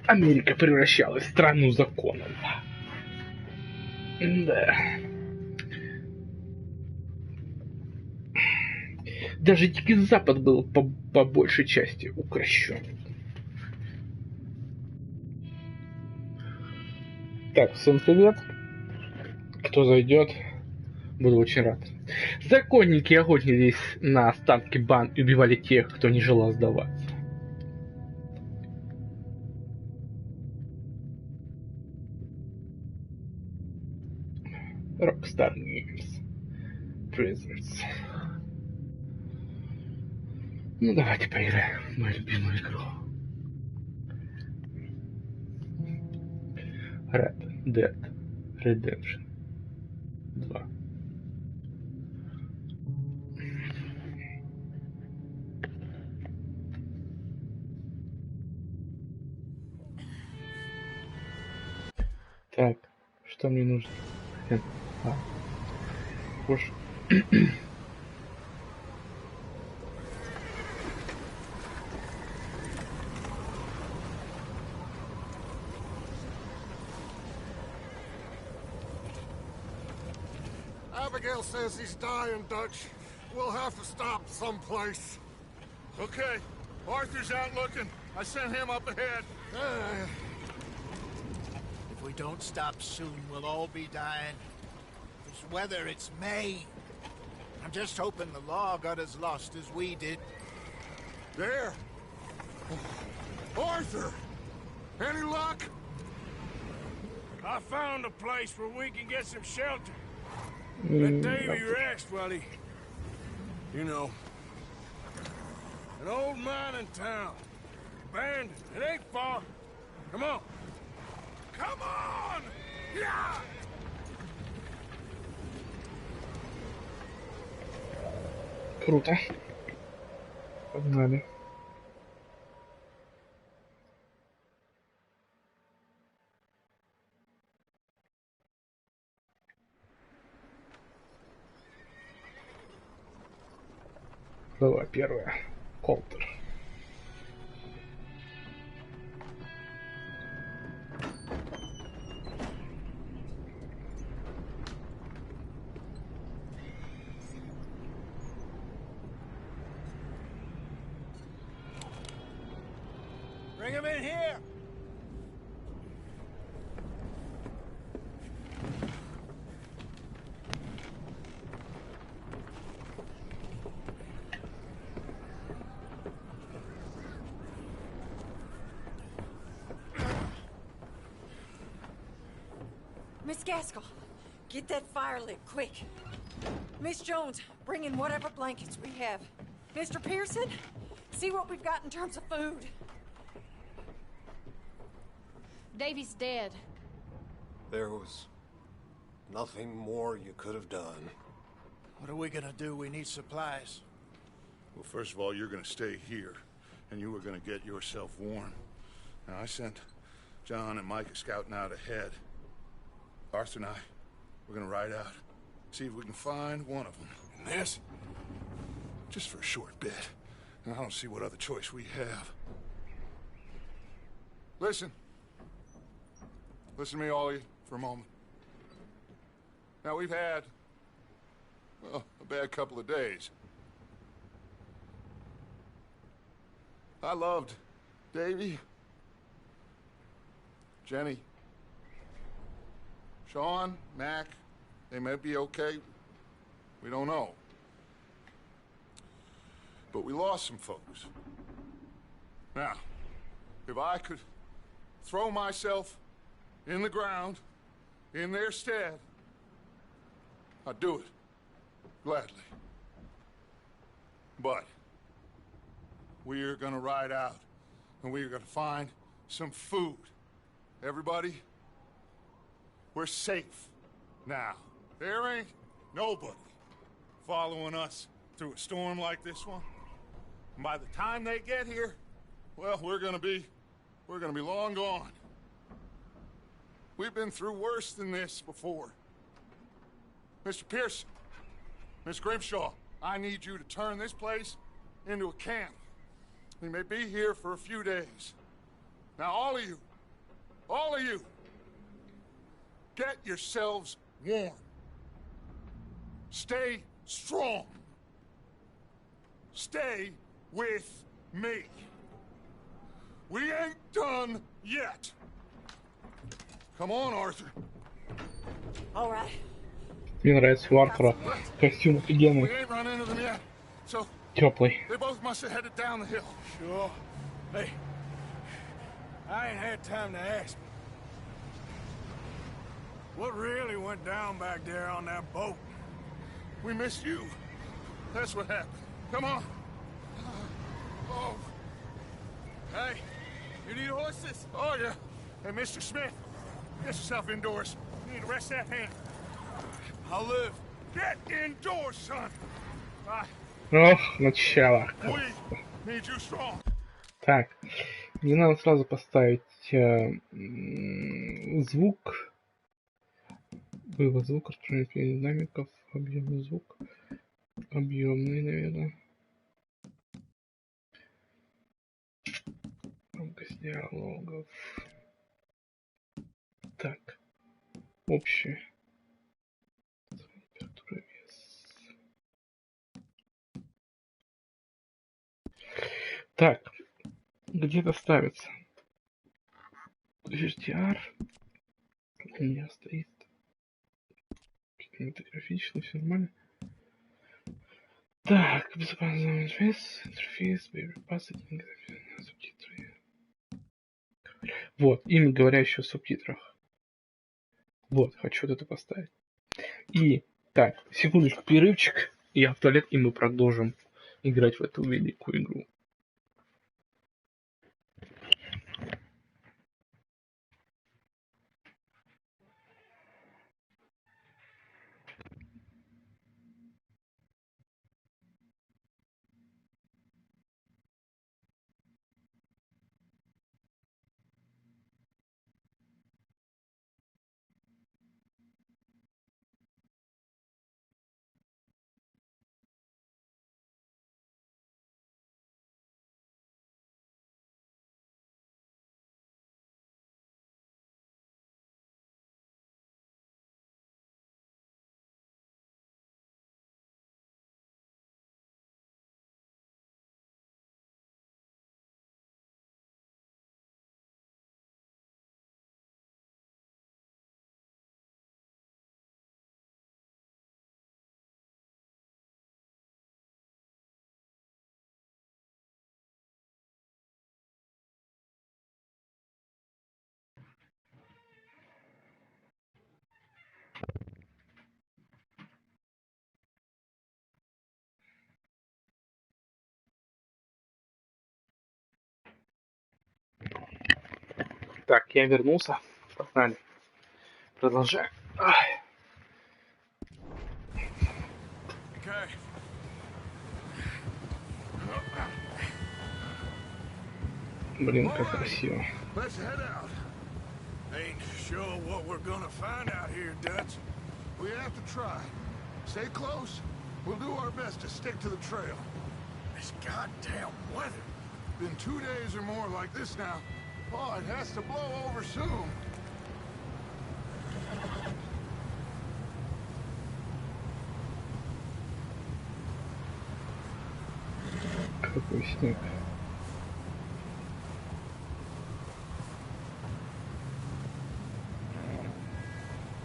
Америка превращалась в страну законов. Да. Даже Дикий Запад был по большей части укращен. Так, всем привет. Кто зайдет, буду очень рад. Законники охотились на останки банд и убивали тех, кто не желал сдаваться. Rockstar Games Presents. Ну давайте поиграем в мою любимую игру. Red Dead Redemption 2. Так, что мне нужно? Уж. Abigail says he's dying, Dutch. We'll have to stop someplace. Okay. Arthur's out looking. I sent him up ahead. If we don't stop soon, we'll all be dying. This weather, it's May. I'm just hoping the law got as lost as we did. There. Arthur! Any luck? I found a place where we can get some shelter. Let Davy rest while he... You know. An old mining town. Abandoned. It ain't far. Come on. Come on! Yeah! Круто. Погнали. Глава первая. Колтер. Bring him in here! Miss Gaskell, get that fire lit, quick. Miss Jones, bring in whatever blankets we have. Mr. Pearson, see what we've got in terms of food. Davy's dead. There was nothing more you could have done. What are we gonna do? We need supplies. Well, first of all, you're gonna stay here, and you are gonna get yourself warm. Now, I sent John and Micah scouting out ahead. Arthur and I, we're gonna ride out, see if we can find one of them. And this, just for a short bit. And I don't see what other choice we have. Listen. Listen to me, all of you, for a moment. Now, we've had, well, a bad couple of days. I loved Davy, Jenny, Sean, Mac. They may be okay. We don't know. But we lost some folks. Now, if I could throw myself in the ground, in their stead, I'd do it, gladly. But we are gonna ride out, and we are gonna find some food. Everybody, we're safe now. There ain't nobody following us through a storm like this one. And by the time they get here, well, we're gonna be long gone. We've been through worse than this before. Mr. Pearson, Miss Grimshaw, I need you to turn this place into a camp. We may be here for a few days. Now, all of you, get yourselves warm. Stay strong. stay with me. We ain't done yet. Come on, Arthur. All right. Мне нравится у Артура костюм We офигенный, ain't run into them yet, so теплый. they both must have headed down the hill. Sure. Hey, I ain't had time to ask. What really went down back there on that boat? We missed you. That's what happened. Come on. Oh. Hey, you need horses? Oh, yeah. Hey, Mr. Smith, get yourself indoors. You need to rest that hand. I'll live. Get indoors, son. Bye. Ох, начало. We need you strong. Так, мне надо сразу поставить звук. Вывод звука, распределение динамиков, объемный звук. Объемный, наверное. Громкость диалогов. Так, общее. Температура, вес. Так, где-то ставится. RDR. У меня стоит. Кинематографично, все нормально. Так, безопасный интерфейс, боеприпасы, субтитры. Вот, имя говорящего в субтитрах. Вот, хочу вот это поставить. И, так, секундочку, перерывчик. Я в туалет, и мы продолжим играть в эту великую игру. Так, я вернулся. Погнали. Продолжаем. Ай. Okay. Блин, как красиво. Let's head out. Ain't sure what we're gonna find out here, Dutch. We have to try. Stay close. We'll do our best to stick to the trail. This goddamn weather. Been 2 days or more like this now. Oh, it has to blow over soon. Какой снег.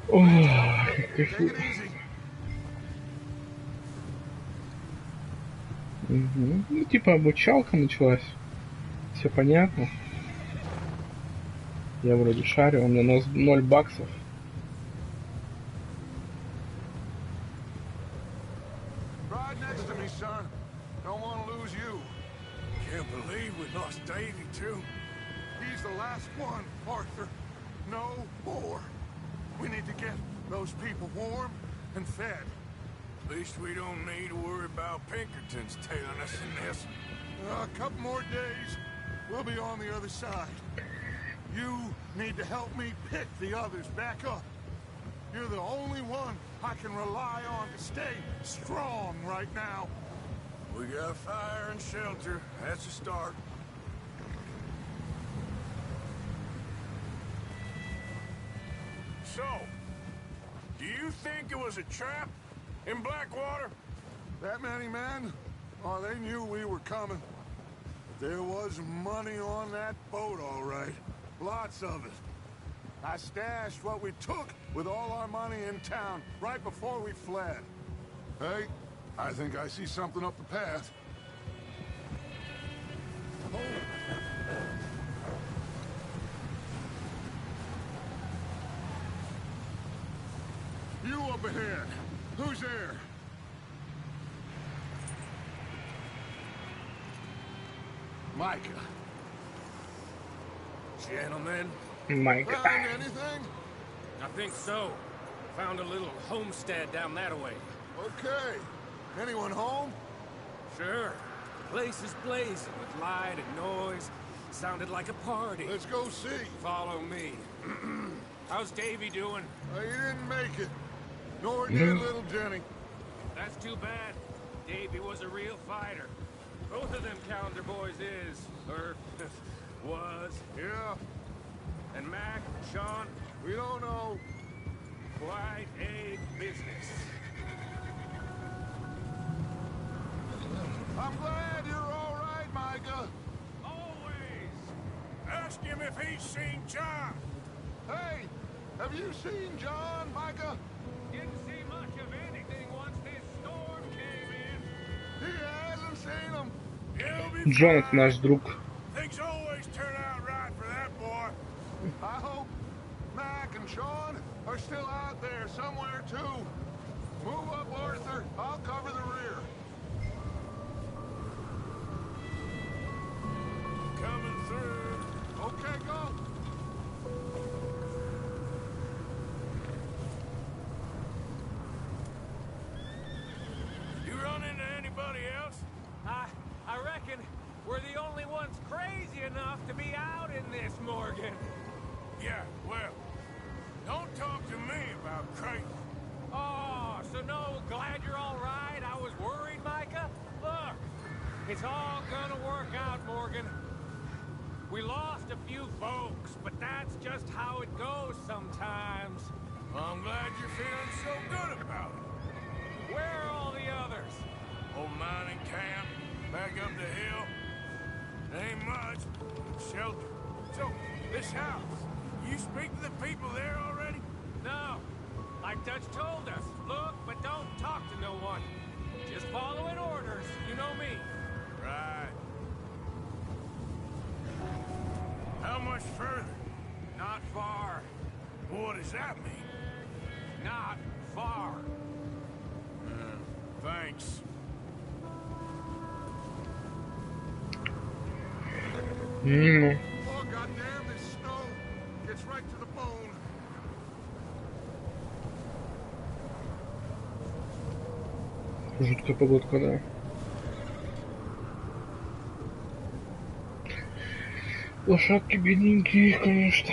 О, Take какие... it easy. Угу. Ну, типа обучалка началась. Все понятно. Я вроде шарю, у меня 0 баксов. Ride next to me, son. Don't want to lose you. Can't believe we lost Davy, too. He's the last one, Arthur. No more. We need to get those people warm and fed. At least we don't need to worry about Pinkertons tailing us in this. A couple more days, we'll be on the other side. You need to help me pick the others back up. You're the only one I can rely on to stay strong right now. We got fire and shelter. That's a start. So, do you think it was a trap in Blackwater? That many men? Oh, they knew we were coming. There was money on that boat, all right. Lots of it. I stashed what we took with all our money in town right before we fled. Hey, I think I see something up the path. Oh. You up ahead. Who's there? Micah. Gentlemen, Майка. Found anything? I think so. Found a little homestead down that way. Okay. Anyone home? Sure. Place is blazing with light and noise. Sounded like a party. Let's go see. Follow me. How's Davy doing? He didn't make it. Nor did little Jenny. That's too bad. Davy was a real fighter. Both of them calendar boys is, or was. Yeah, And Mac, Sean, we don't know. quite a business. I'm glad you're all right, Micah. Always. Ask him if he's seen John. Hey, have you seen John, Micah? Didn't see much of anything once this storm came in. He hasn't seen him. He'll be Джон, это fine. наш друг. Things always turn out right for that boy. I hope Mac and Sean are still out there somewhere, too. Move up, Arthur. I'll cover the rear. Coming through. Okay, go. You run into anybody else? I reckon we're the only ones crazy enough to be out in this, Morgan. Yeah, well, don't talk to me about crazy. Oh, so no, glad you're all right. I was worried, Micah. Look, it's all gonna work out, Morgan. We lost a few folks, but that's just how it goes sometimes. I'm glad you're feeling so good about it. Where are all the others? Old mining camp, back up the hill. Ain't much. Shelter. So, this house, you speak to the people there already? No. Like Dutch told us, look, but don't talk to no one. Just following orders, you know me. Right. How much further? Not far. What does that mean? Not far. Thanks. Ну, Oh, goddamn, this snow gets right to the bone. жуткая погодка, да. Лошадки бедненькие, конечно.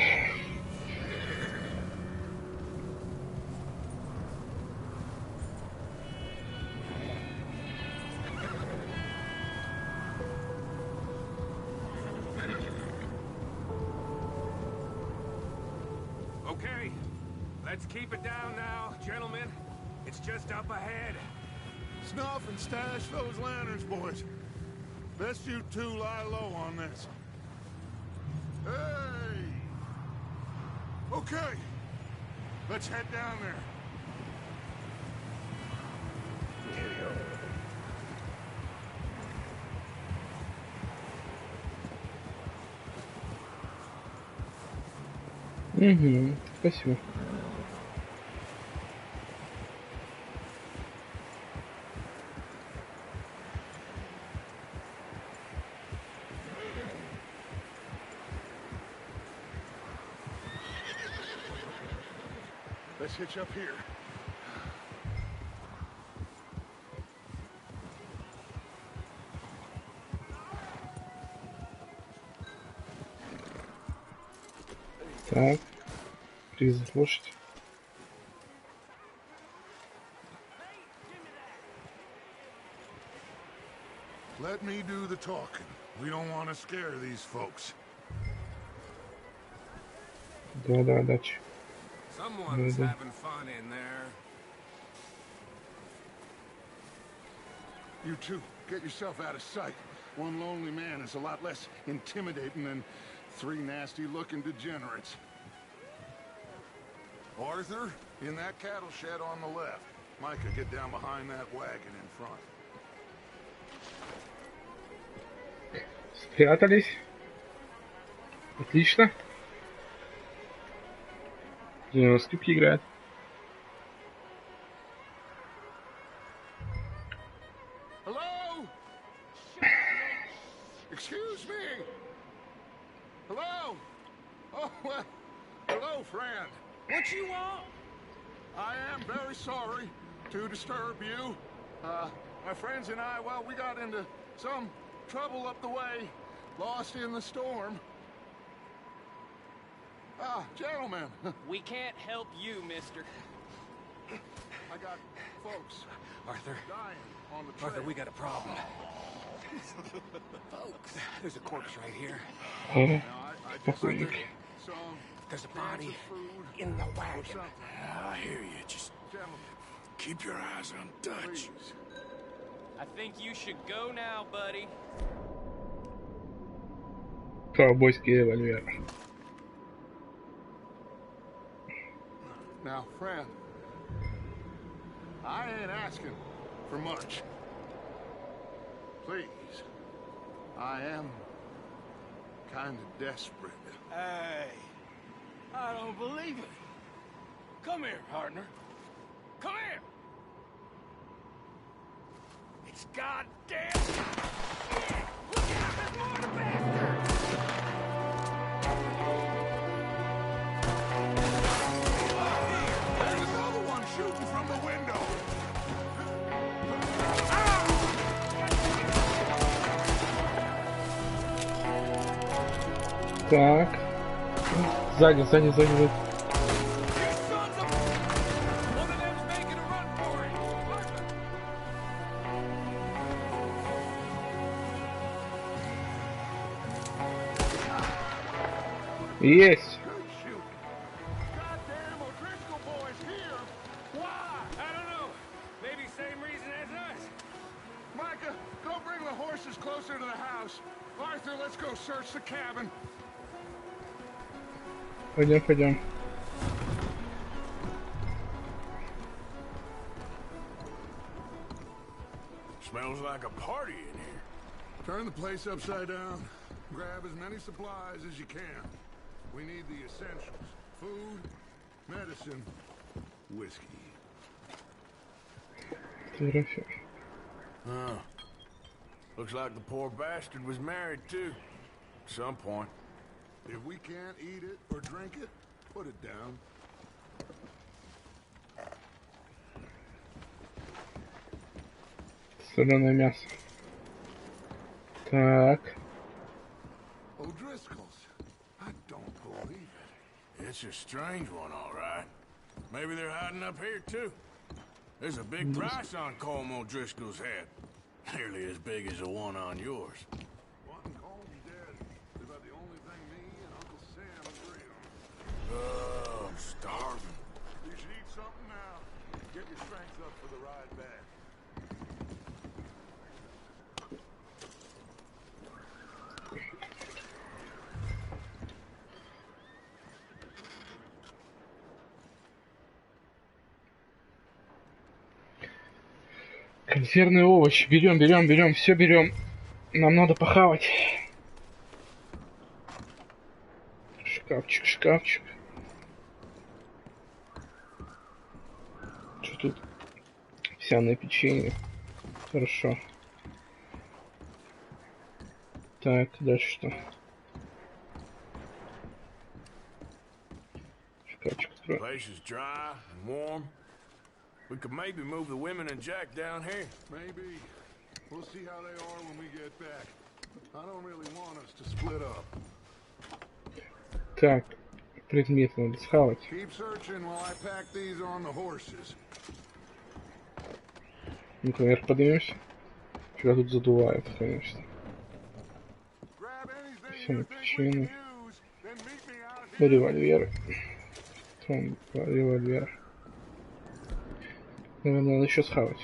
Okay, let's keep it down now, gentlemen. It's just up ahead. Snuff and stash those lanterns, boys. Best you two lie low on this. Hey! Okay, let's head down there. Угу, спасибо. Let's hitch up here. Так, призыв лошадь. Let me do the talking. We don't want to scare these folks. Да, дача. Someone's Mhm. having fun in there. You two, get yourself out of sight. One lonely man is a lot less intimidating than 3 nasty-looking degenerates. Arthur, in that cattle shed on the left. Micah, get down behind that wagon in front. Спрятались. Отлично. Скрипки играет. Hello? Excuse me? Hello? Oh, well, hello, friend. What you want? I am very sorry to disturb you. My friends and I, well, we got into some trouble up the way, lost in the storm. Gentlemen. We can't help you, mister. I got folks Arthur. dying on the trail. Arthur, we got a problem. Folks, there's a corpse right here. О, I just покойник. some There's a cans body of food in the or wagon. something. I hear you. Just Gentlemen, keep your eyes on Dutch. please. I think you should go now, buddy. Ковбойский револьвер. Now, friend, I ain't asking for much. Please, I am kind of desperate. Hey, I don't believe it. Come here, partner. Come here. It's goddamn. Look out, there's more bastards. There's another one shooting from the window. Так. Сзади, сзади, сзади. You sons of... One of them's making a run for it. Arthur. Есть. Good shooting. Goddamn O'Driscoll boys here. Why? I don't know. Maybe same reason as us. Micah, go bring the horses closer to the house. Arthur, let's go search the cabin. Пойдем, пойдем. Smells like a party in here. Turn the place upside down. Grab as many supplies as you can. We need the essentials. Food, medicine, whiskey. Фотография. Huh. Looks like the poor bastard was married too. At some point. If we can't eat it or drink it, put it down. Соленое мясо. Так. O'Driscoll's. I don't believe it. It's a strange one, all right. Maybe they're hiding up here too. There's a big price on Colm O'Driscoll's head. Nearly as big as the one on yours. Wanting Colm dead is about the only thing me and Uncle Sam agree on. Oh, I'm starving. You should eat something now. Get your strength up for the ride back. Консервные овощи. Берем, берем, берем. Все берем. Нам надо похавать. Шкафчик, шкафчик. Что тут? Овсяное печенье. Хорошо. Так, дальше что? Шкафчик открою. Place is dry and warm. We could maybe move the women and Jack down here. Maybe. We'll see how they are when we get back. I don't really want us to split up. Так, предмет надо схавать. Keep searching while I pack these on the horses. Ну-ка, наверх поднимемся. Тебя тут задувает, конечно. Grab anything Всё, you think we печенье. can use, then meet me out here. Револьвер. Револьвер. Наверное, надо еще схавать.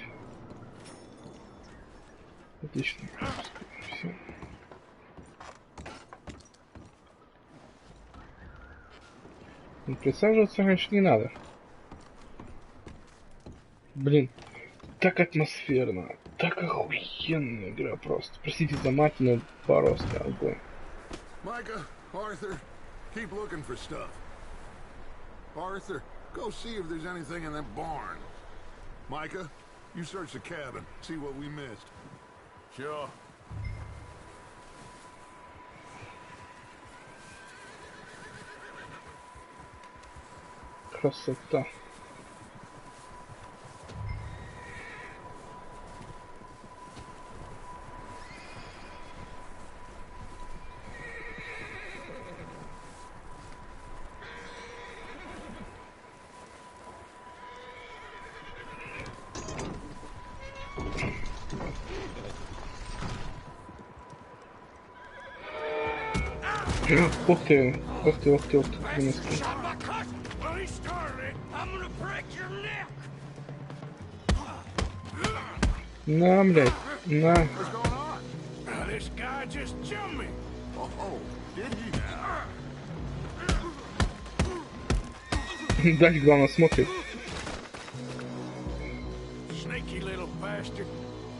Отлично. Все. Ну, присаживаться раньше не надо. Блин, так атмосферно, так охуенная игра просто. Простите за мать, но просто огонь. Micah, Arthur, keep looking for stuff. Arthur, go see if there's anything in that barn. Micah, you search the cabin, see what we missed. Sure. Красота. Ух ты, ух ты, ух ты, ух ты. На, блядь, на. This guy just jumped me. Oh, did he now? Дальше, главное, смотрит. Sneaky little bastard.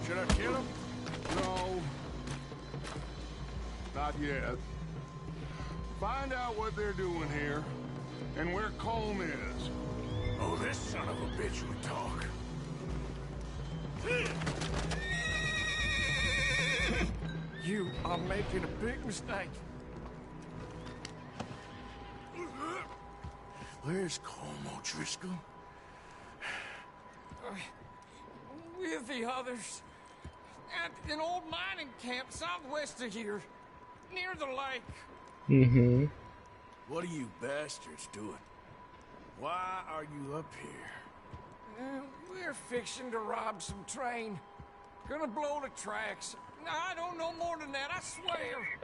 Should I kill him? No. Not yet. Find out what they're doing here, and where Colm is. Oh, this son of a bitch would talk. You are making a big mistake. Where's Colm O'Driscoll? With the others. At an old mining camp southwest of here. Near the lake. Mm-hmm. What are you bastards doing? Why are you up here? We're fixing to rob some train. Gonna blow the tracks. I don't know more than that, I swear.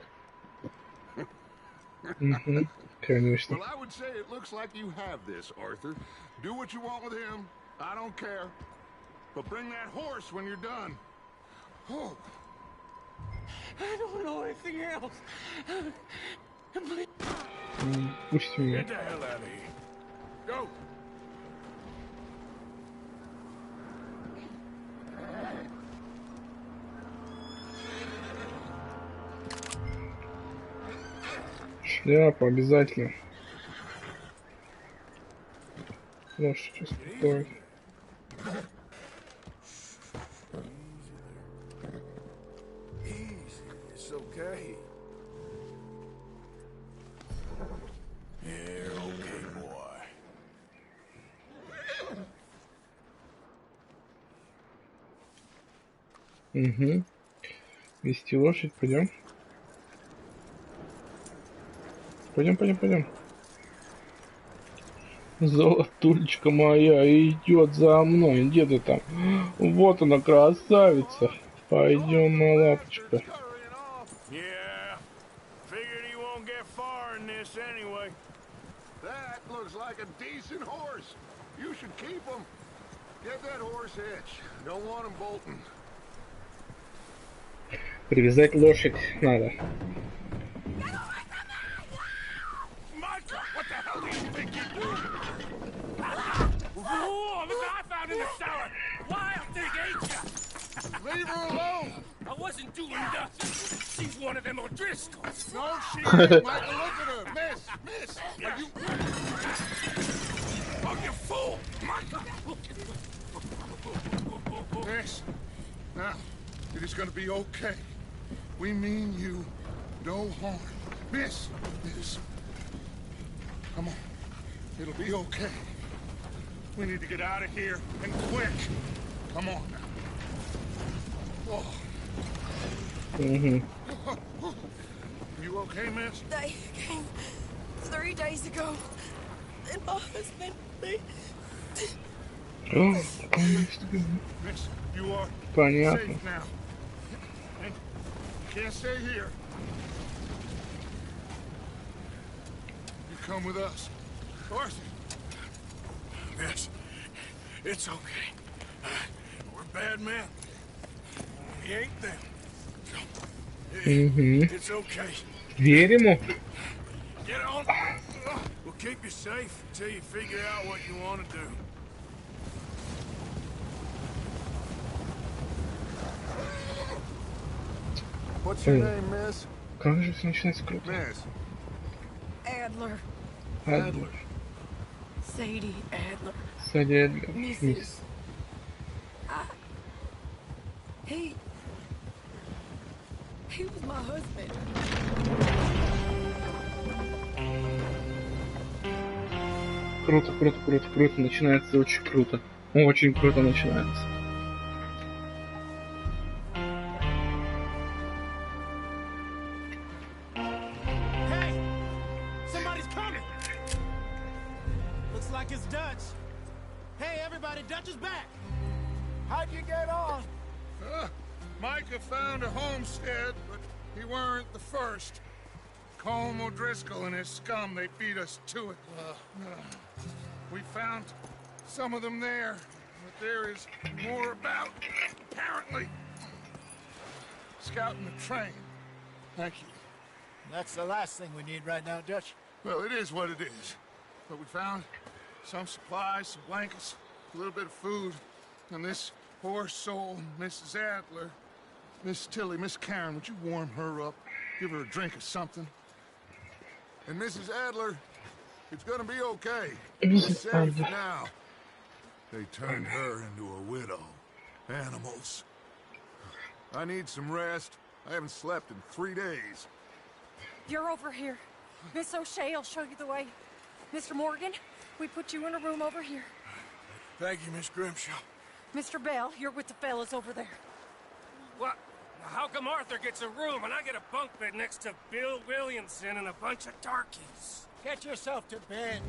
Mm-hmm. Конечно. Well, I would say it looks like you have this, Arthur. Do what you want with him. I don't care. But bring that horse when you're done. Oh. I don't know anything else. Пусть меня. Get the hell out of here. Go. Шляпа обязательно. Лошадь успокоить. Easy, it's okay. Yeah, okay, boy. Угу. Вести лошадь, пойдем. Пойдем. Золотулечка моя идет за мной. Где ты там? Вот она, красавица. Пойдем, моя лапочка. Yeah, figured he won't get far in this anyway. That looks like a decent horse. You should keep him. Get that horse hitched. Don't want him bolting. Привязать лошадь надо. Micah, what the hell do you think you're doing? Oh, look what I found in the cellar. Wild thing, ain't ya? Leave her alone. I wasn't doing nothing. She's one of them O'Driscolls. No, she ain't. Michael, look at her. Miss. Are you... Oh, you fool! Micah! Miss. Now, it is going to be okay. We mean you no harm. Miss. Come on. It'll be okay. We need to get out of here, and quick. Come on now. Oh. Угу. You okay, miss? They came 3 days ago. And my husband, they... О, Miss, you are понятно. safe now. And you can't stay here. You come with us. Arthur. Yes, it's okay. We're bad men. You ain't them. Угу. It's okay. Верь ему. Get on. We'll keep you safe until you figure out what you want to do. What's your name, miss? Как же все начинается круто. Miss. Adler. Адлер. Sadie Adler. Сади Адлер. Mrs. He was my husband. Круто, круто, круто, круто. Начинается очень круто. Очень круто начинается. Hey! Somebody's coming! Looks like it's Dutch. Hey, everybody, Dutch is back! How'd you get on? Micah found a homestead, but he weren't the first. Colm O'Driscoll and his scum, they beat us to it. We found some of them there, but there is more about, apparently. Scouting the train. Thank you. That's the last thing we need right now, Dutch. Well, it is what it is. But we found some supplies, some blankets, a little bit of food, and this poor soul, Mrs. Adler, Miss Tilly, Miss Karen, would you warm her up? Give her a drink or something? And Mrs. Adler, it's gonna be okay. We're safe now. They turned her into a widow. Animals. I need some rest. I haven't slept in 3 days. You're over here. Miss O'Shea will show you the way. Mr. Morgan, we put you in a room over here. Thank you, Miss Grimshaw. Mr. Bell, you're with the fellas over there. What? How come Arthur gets a room and I get a bunk bed next to Bill Williamson and a bunch of darkies? Get yourself to bed.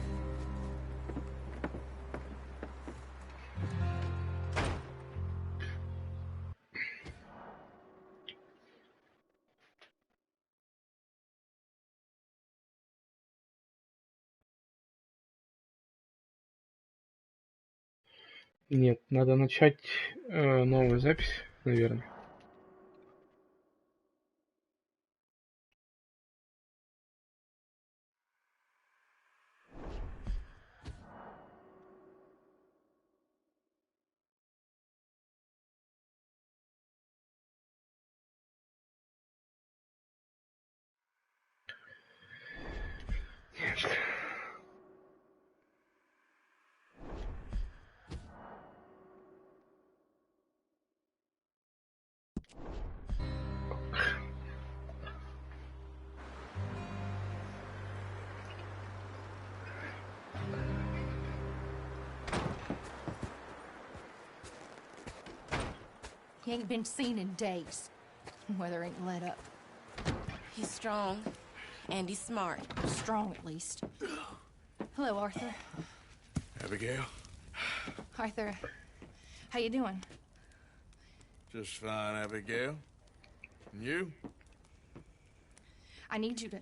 Нет, надо начать новую запись, наверное. Нет. He ain't been seen in days. Weather ain't let up. He's strong, and he's smart. Strong, at least. Hello, Arthur. Abigail? Arthur, how you doing? Just fine, Abigail. And you? I need you to...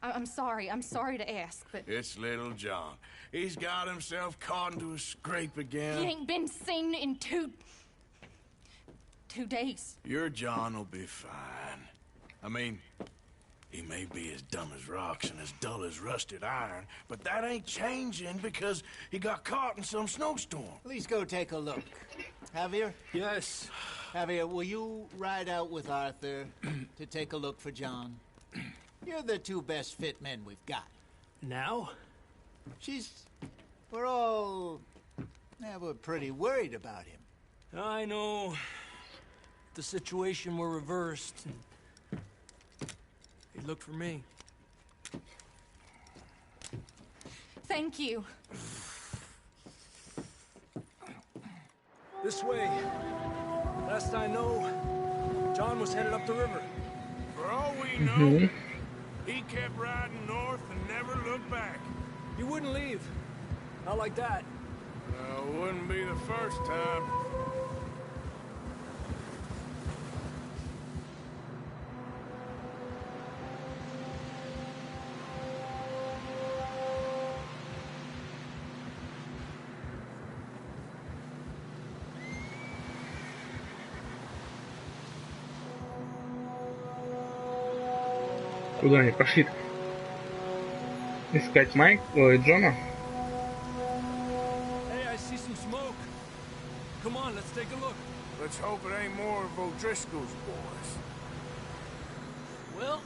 I'm sorry to ask, but... It's little John. He's got himself caught into a scrape again. He ain't been seen in 2 days. Your John will be fine. I mean, he may be as dumb as rocks and as dull as rusted iron, but that ain't changing because he got caught in some snowstorm. Please go take a look. Javier? Yes. Javier, will you ride out with Arthur to take a look for John? You're the 2 best fit men we've got. Now? We're all... we're pretty worried about him. I know. The situation were reversed. He looked for me. Thank you. This way. Last I know, John was headed up the river. For all we know, he kept riding north and never looked back. He wouldn't leave. Not like that. Wouldn't be the first time. Куда они пошли? Искать Джона? Hey, I see some smoke. Come on, let's take a look. Let's hope it ain't more of O'Driscoll's boys. Well,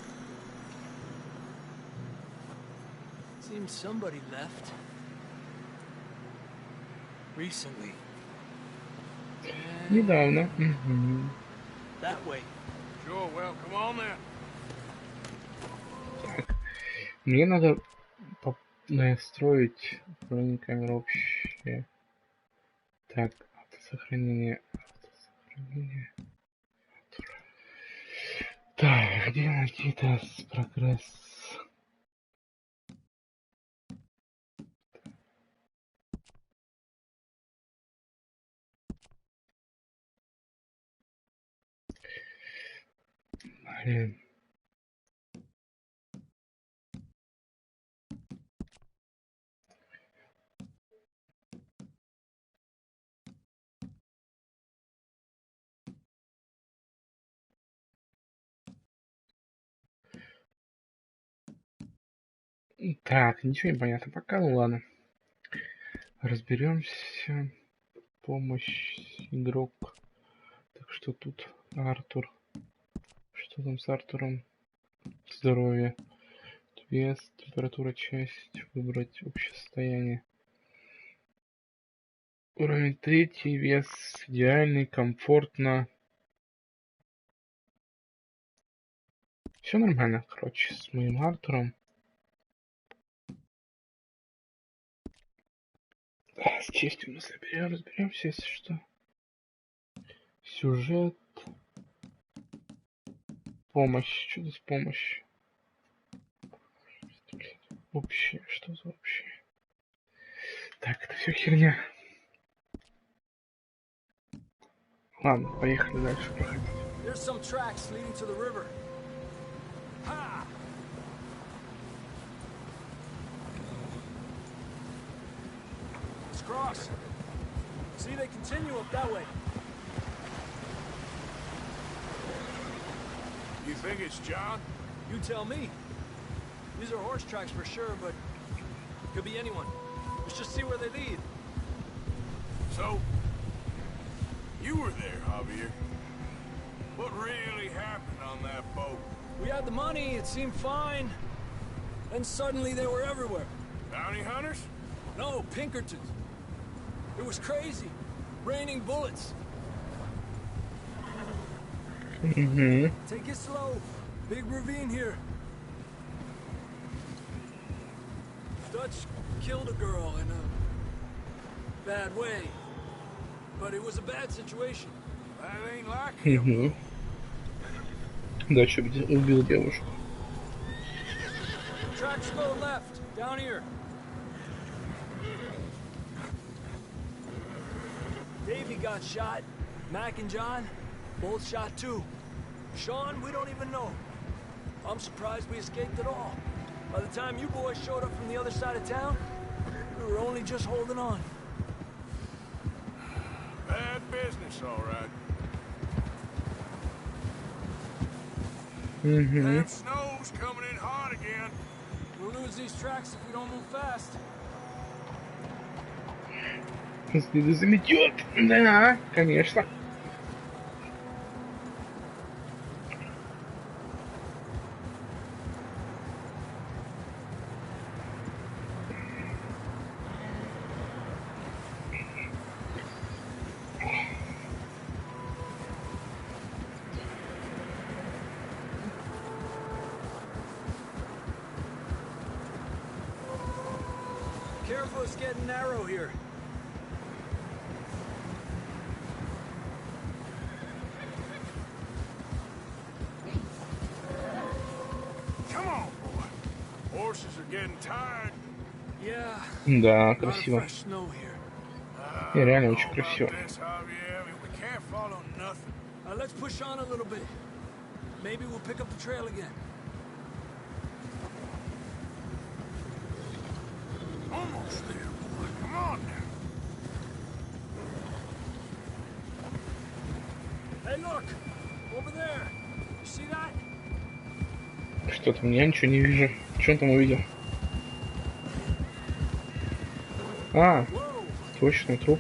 seems somebody left. Recently. Недавно. That way. Sure, well, come on then. Мне надо настроить управление камерой общее. Так, автосохранение. Так, где найти тест прогресс? Блин. Так, ничего не понятно пока, ну ладно. Разберемся. Помощь, игрок. Так что тут Артур. Что там с Артуром? Здоровье. Вес, температура, часть. Выбрать общее состояние. Уровень 3, вес идеальный, комфортно. Все нормально, короче, с моим Артуром. С честью мы разберемся, если что. Сюжет. Помощь. Что за помощь? Общее. Что за общее? Так, это все херня. Ладно, поехали дальше проходить. There's some tracks leading to the river. Ha! Let's cross. See, they continue up that way. You think it's John? You tell me. These are horse tracks for sure, but could be anyone. Let's just see where they lead. So, you were there, Javier. What really happened on that boat? We had the money, it seemed fine. Then suddenly they were everywhere. Bounty hunters? No, Pinkertons. It was crazy. Raining bullets. Take it slow. Big ravine here. Dutch killed a girl in a bad way. But it was a bad situation. That ain't like him. Дальше убил девушку. Tracks go left, down here. Davey got shot. Mac and John, both shot too. Sean, we don't even know. I'm surprised we escaped at all. By the time you boys showed up from the other side of town, we were only just holding on. Bad business, all right. That snow's coming in hot again. We'll lose these tracks if we don't move fast. Следы заметет. Да, конечно. Careful, it's getting narrow here. Come on, boy. Horses are getting tired. Yeah. Да, Not красиво. fresh snow here. Не, реально очень красиво. This, Javier, we can't follow nothing. Let's push on a little bit. Maybe we'll pick up the trail again. Almost there, boy. Come on now. Hey, look! Over there! You see that? Что там? Я ничего не вижу. Что он там увидел? А, точно, труп.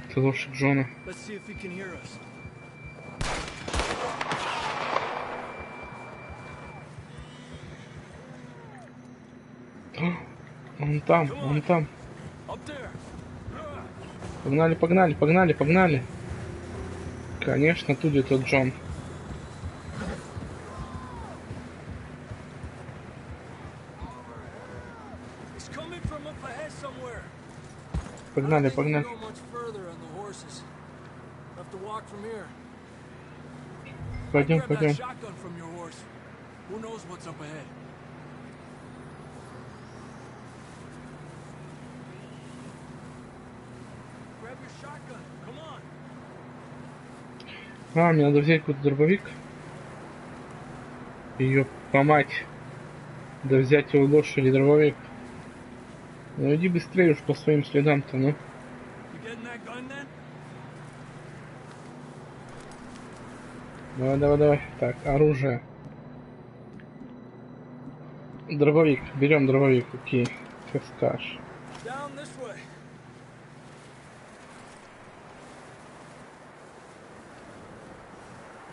Это лошадь Джона. Он там, он там. Погнали, погнали, погнали, погнали. Конечно, тут где тот Джон. Погнали, погнали. Пойдем, пойдем. А, мне надо взять какой-то дробовик. Ее помать. Да взять его лошадь или дробовик. Ну иди быстрее уж по своим следам-то, ну. Давай, давай, давай. Так, оружие. Дробовик. Берем дробовик, окей. Как скажешь.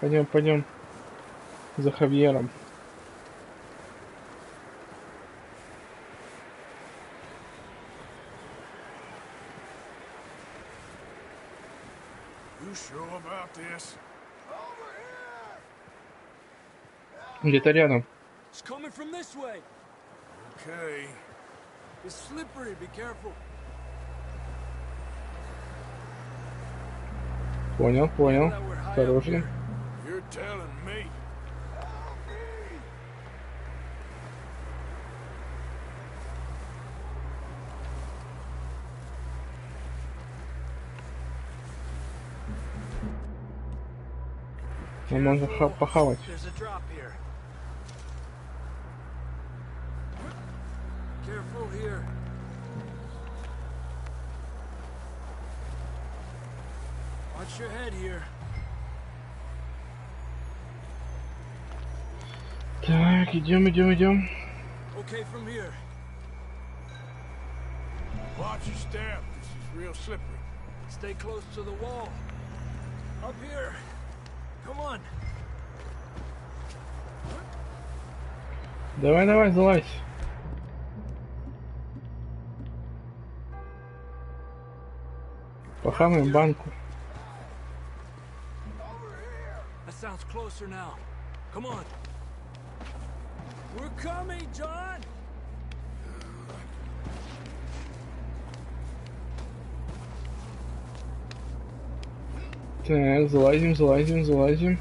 Пойдем, пойдем. За Хавьером. Где-то рядом. Понял, понял. Осторожно. А можно похавать. Так, идем, идем, идем. Watch your step. This is real slippery. Stay close to the wall. Up here. Come on. Давай, давай, залазь. Похаваем банку. That sounds closer now. Come on. We're coming, John. Так, залазим, залазим, залазим.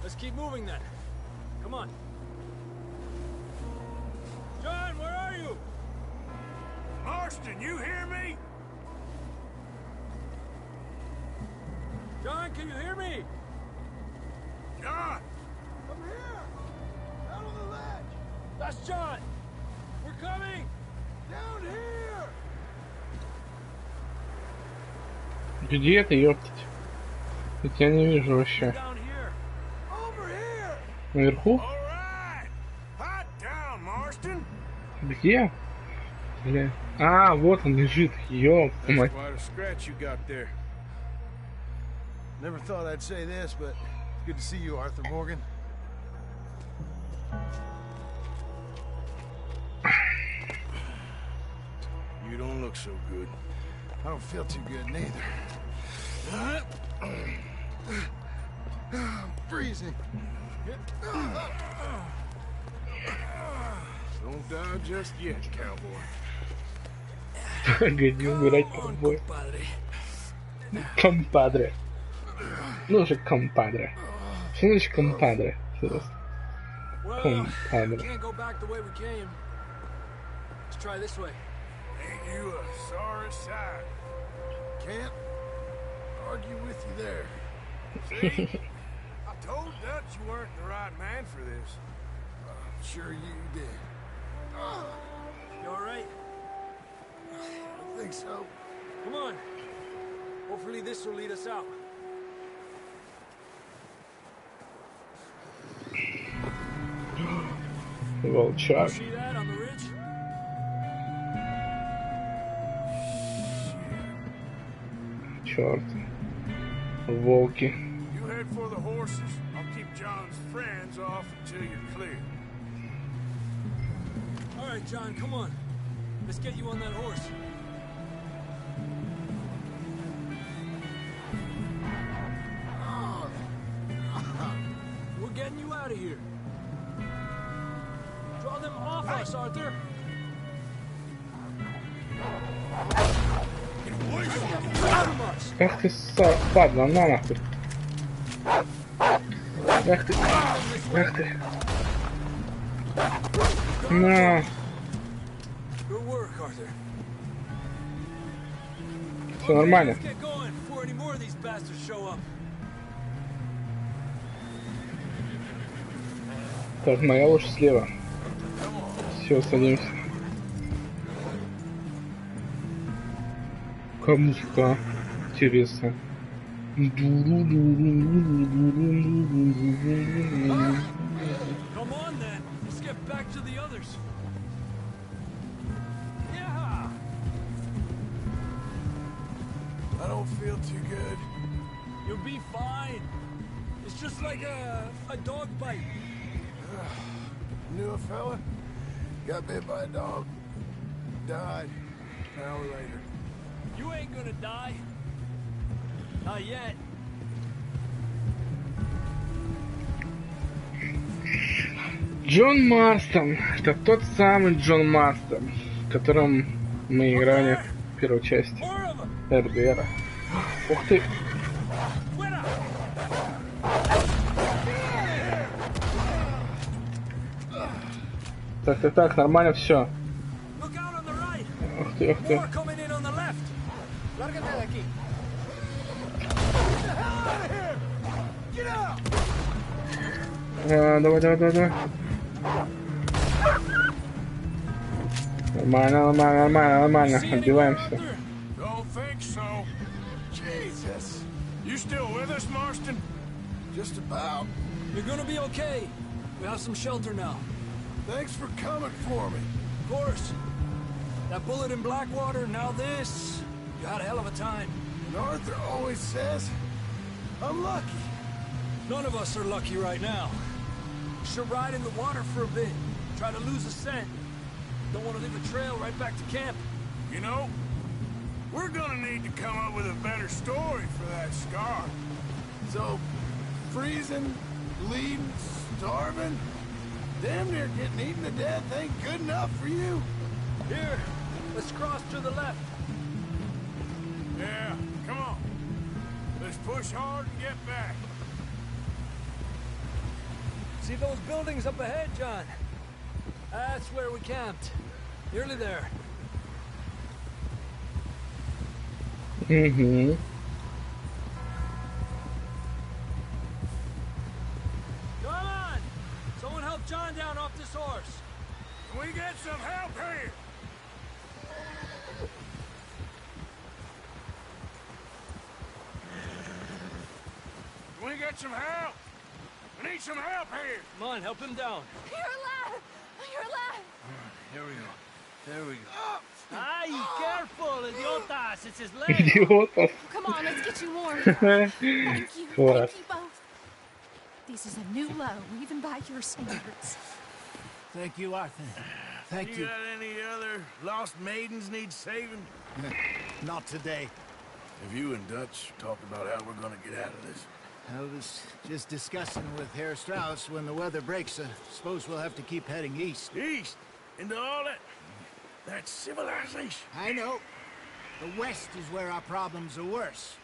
Let's keep moving then. Come on. John, where are you? Marston, you hear me? John, can you hear me? John! I'm here! Out on the ledge! That's John! We're coming! Down here! Где ты, ёптать? Я тебя не вижу вообще. Наверху? Где? Бля. А, вот он лежит. Ёп, мать. Never thought I'd say this, but good to see you, Arthur Morgan. You don't look so good. I don't feel too good neither. I'm freezing. Don't die just yet, cowboy. Погоди умирать, ковбой. Компадре. Ну же, компадре. Что значит компадре? Компадре. Ain't you a sorry sight? Can't argue with you there. See? I told Dutch you weren't the right man for this. I'm sure you did. You all right? I don't think so. Come on. Hopefully this will lead us out. Волчак. See that on the ridge? Черт. Волки. You head for the horses. I'll keep John's friends off until you're clear. All right, John, come on. Let's get you on that horse. We're getting you out of here. Draw them off us, Arthur. Ах ты, падла, на нахуй. Ах ты. Ах ты. На. Good work, Arthur. Все нормально. Let's get going before any more of these bastards show up. Так, моя лошадь слева. Все, садимся. Какая музыка? Интересно. Come on then. Let's get back to the others. Yeah. I don't feel too good. You'll be fine. It's just like a dog bite. Knew a fella? Got bit by a dog. Died. An hour later. You ain't gonna die. Not yet. Джон Марстон. Это тот самый Джон Марстон, в котором мы играли в первую часть RDR. Ух ты! Так, нормально все. Ух ты, ух ты. Давай. Нормально. Отбиваемся. Don't think so. Jesus. You still with us, Marston? Just about. You're gonna be okay. We have some shelter now. Thanks for coming for me. Of course. That bullet in Blackwater, now this. You had a hell of a time. And Arthur always says, I'm lucky. None of us are lucky right now. Should ride in the water for a bit. Try to lose a scent. Don't want to leave a trail right back to camp. You know, we're gonna need to come up with a better story for that scar. So, freezing, bleeding, starving, damn near getting eaten to death ain't good enough for you? Here, let's cross to the left. Yeah, come on. Let's push hard and get back. See those buildings up ahead, John? That's where we camped. Nearly there. Mm-hmm. Come on! Someone help John down off this horse. Can we get some help here? Can we get some help? We need some help here. Come on, help him down. You're alive! You're alive! Here we go. There we go. Ay, careful, idiotas! It's his leg. Idiotas. Come on, let's get you warm. Thank you Класс. both. This is a new low, even by your standards. Thank you, Arthur. Thank You you. got any other lost maidens need saving? Not today. Have you and Dutch talked about how we're gonna get out of this? I was just discussing with Herr Strauss when the weather breaks. Suppose we'll have to keep heading east. East? Into all that civilization. I know. The west is where our problems are worse.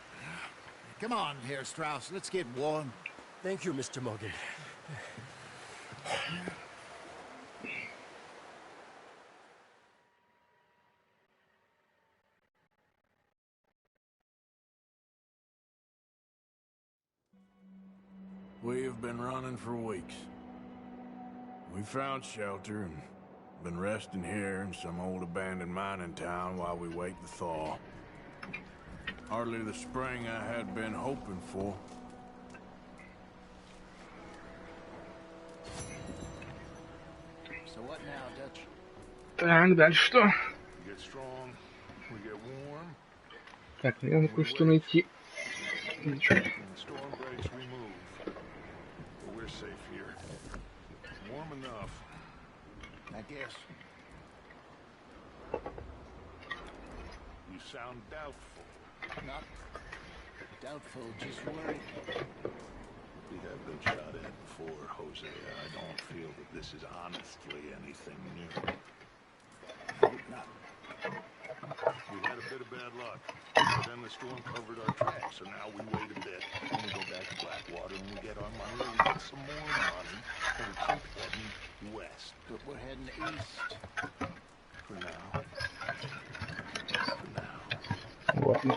Come on, Herr Strauss. Let's get warm. Thank you, Mr. Morgan. We have been running for weeks. We found shelter and been resting here in some old abandoned mining town while we wait the thaw. Hardly the spring I had been hoping for. So what now, Dutch? Так, дальше что? We get strong, we get warm. Так, мне надо кое-что найти. When the storm breaks, we move. But we're safe here. It's warm enough. I guess. You sound doubtful. Not doubtful, just worried. We have been shot at before, Jose. I don't feel that this is honestly anything new. Hope not. We had a bit of bad luck. But then the storm covered our tracks, so now we wait a bit. Then we go back to Blackwater and we get our money, and we get some more money, and we keep heading west. But we're heading east. For now. For now. Ладно.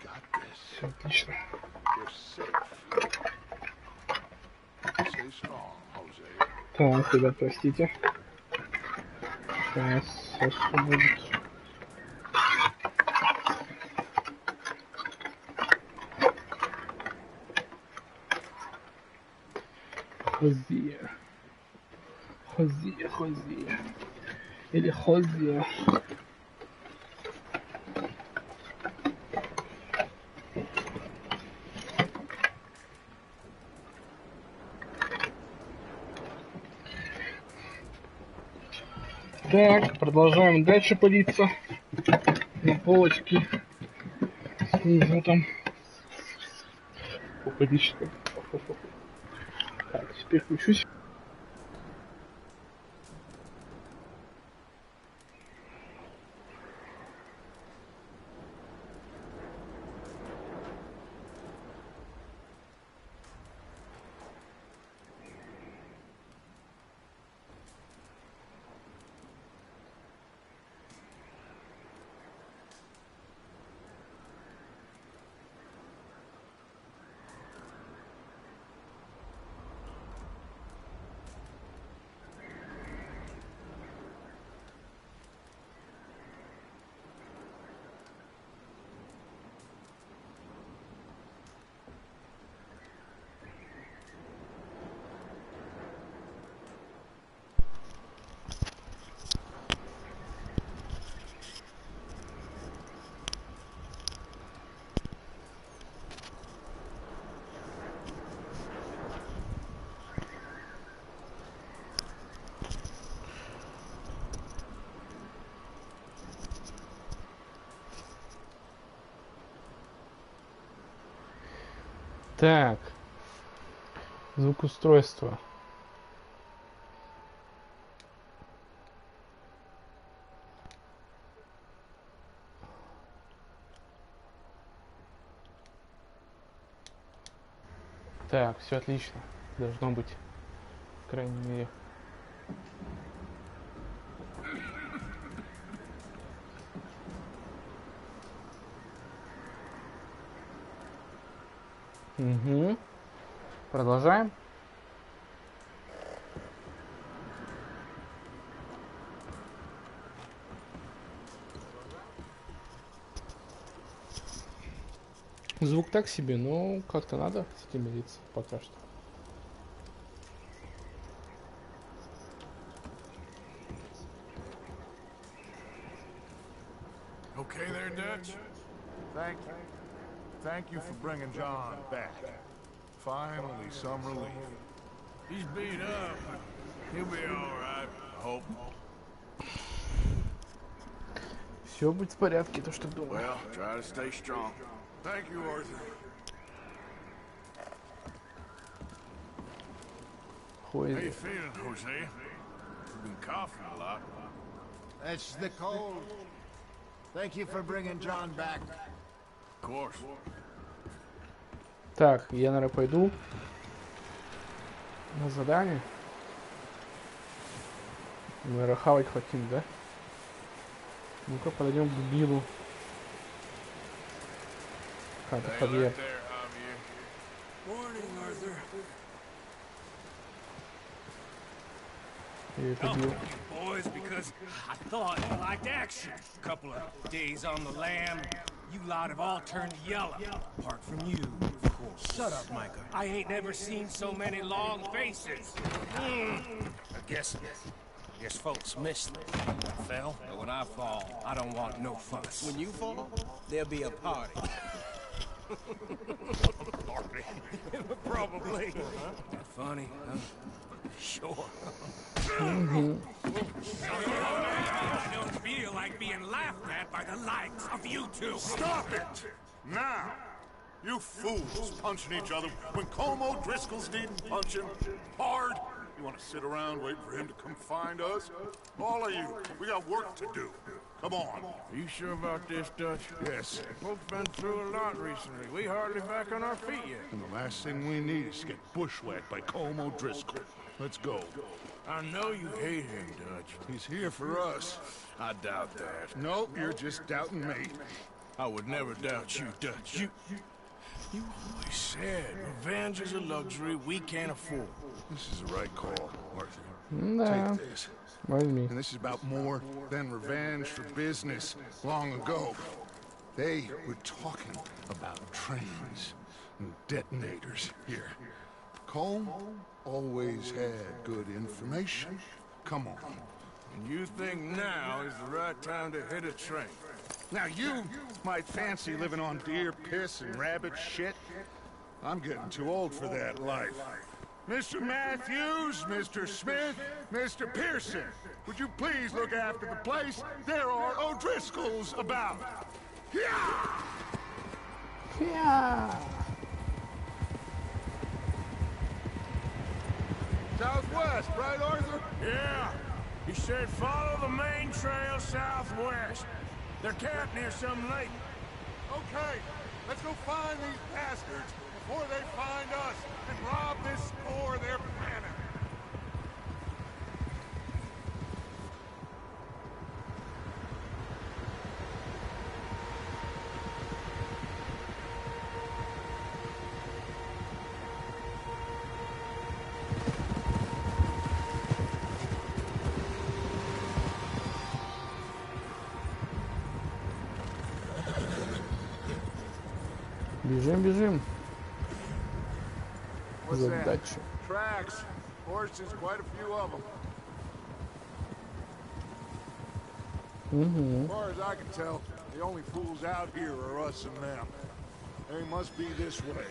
Got this. Все отлично. We're safe. Stay strong, Jose. Так, ребят, простите. Сейчас все будет. Хозе. Или Хозе. Так, продолжаем дальше пылиться на полочке. Снизу там. Уходичка. Так, теперь включусь. Так, звук устройства. Так, все отлично. Должно быть, по крайней мере. Угу. Продолжаем. Звук так себе, но как-то надо с этим мириться пока что. Okay there, Dutch? Thank you. Thank you for bringing John back. Finally, some relief. He's beat up, but he'll be all right, I hope. Все будет в порядке, то что думаю. Well, try to stay strong. Thank you, Arthur. How you feeling, Jose? You've been coughing a lot. That's the cold. Thank you for bringing John back. Of course. Так, я, наверное, пойду на задание. Мы хавать хотим, да? Ну-ка, подойдем к Биллу. Как-то подъехать. Morning, Arthur. Я Boys, because I thought you liked action. A couple of days on the lam, you lot have all turned yellow. Apart from you, of course. Shut up, Micah. I ain't never seen so many long faces. I guess folks miss me. I fell, but when I fall, I don't want no fuss. When you fall, there'll be a party. Party? Probably. That funny, huh? Sure. I don't feel like being laughed at by the likes of you two. Stop it! Now! You fools punching each other when Como Driscoll's needing punching hard. You want to sit around waiting for him to come find us? All of you, we got work to do. Come on. Are you sure about this, Dutch? Yes. Folks been through a lot recently. We hardly back on our feet yet. And the last thing we need is to get bushwhacked by Como Driscoll. Let's go. I know you hate him, Dutch. He's here for us. I doubt that. Nope, you're just doubting me. I would never doubt you, Dutch. You always said revenge is a luxury we can't afford. This is the right call, Arthur. Да. Take this. Возьми. And this is about more than revenge for business. Long ago, they were talking about trains and detonators here. Colm always had good information. Come on. And you think now is the right time to hit a train? Now you might fancy living on deer piss and rabbit shit. I'm getting too old for that life. Mr. Matthews, Mr. Smith, Mr. Pearson, would you please look after the place? There are O'Driscolls about. Yeah! Yeah. Southwest, right, Arthur? Yeah. He said follow the main trail southwest. They're camped near some lake. Okay, let's go find these bastards before they find us and rob this store they're planning. Бежим, бежим. What's that? Задача. Tracks. Horses, quite a few of them. As far as I can tell, the only fools out here are us and them. They must be this way.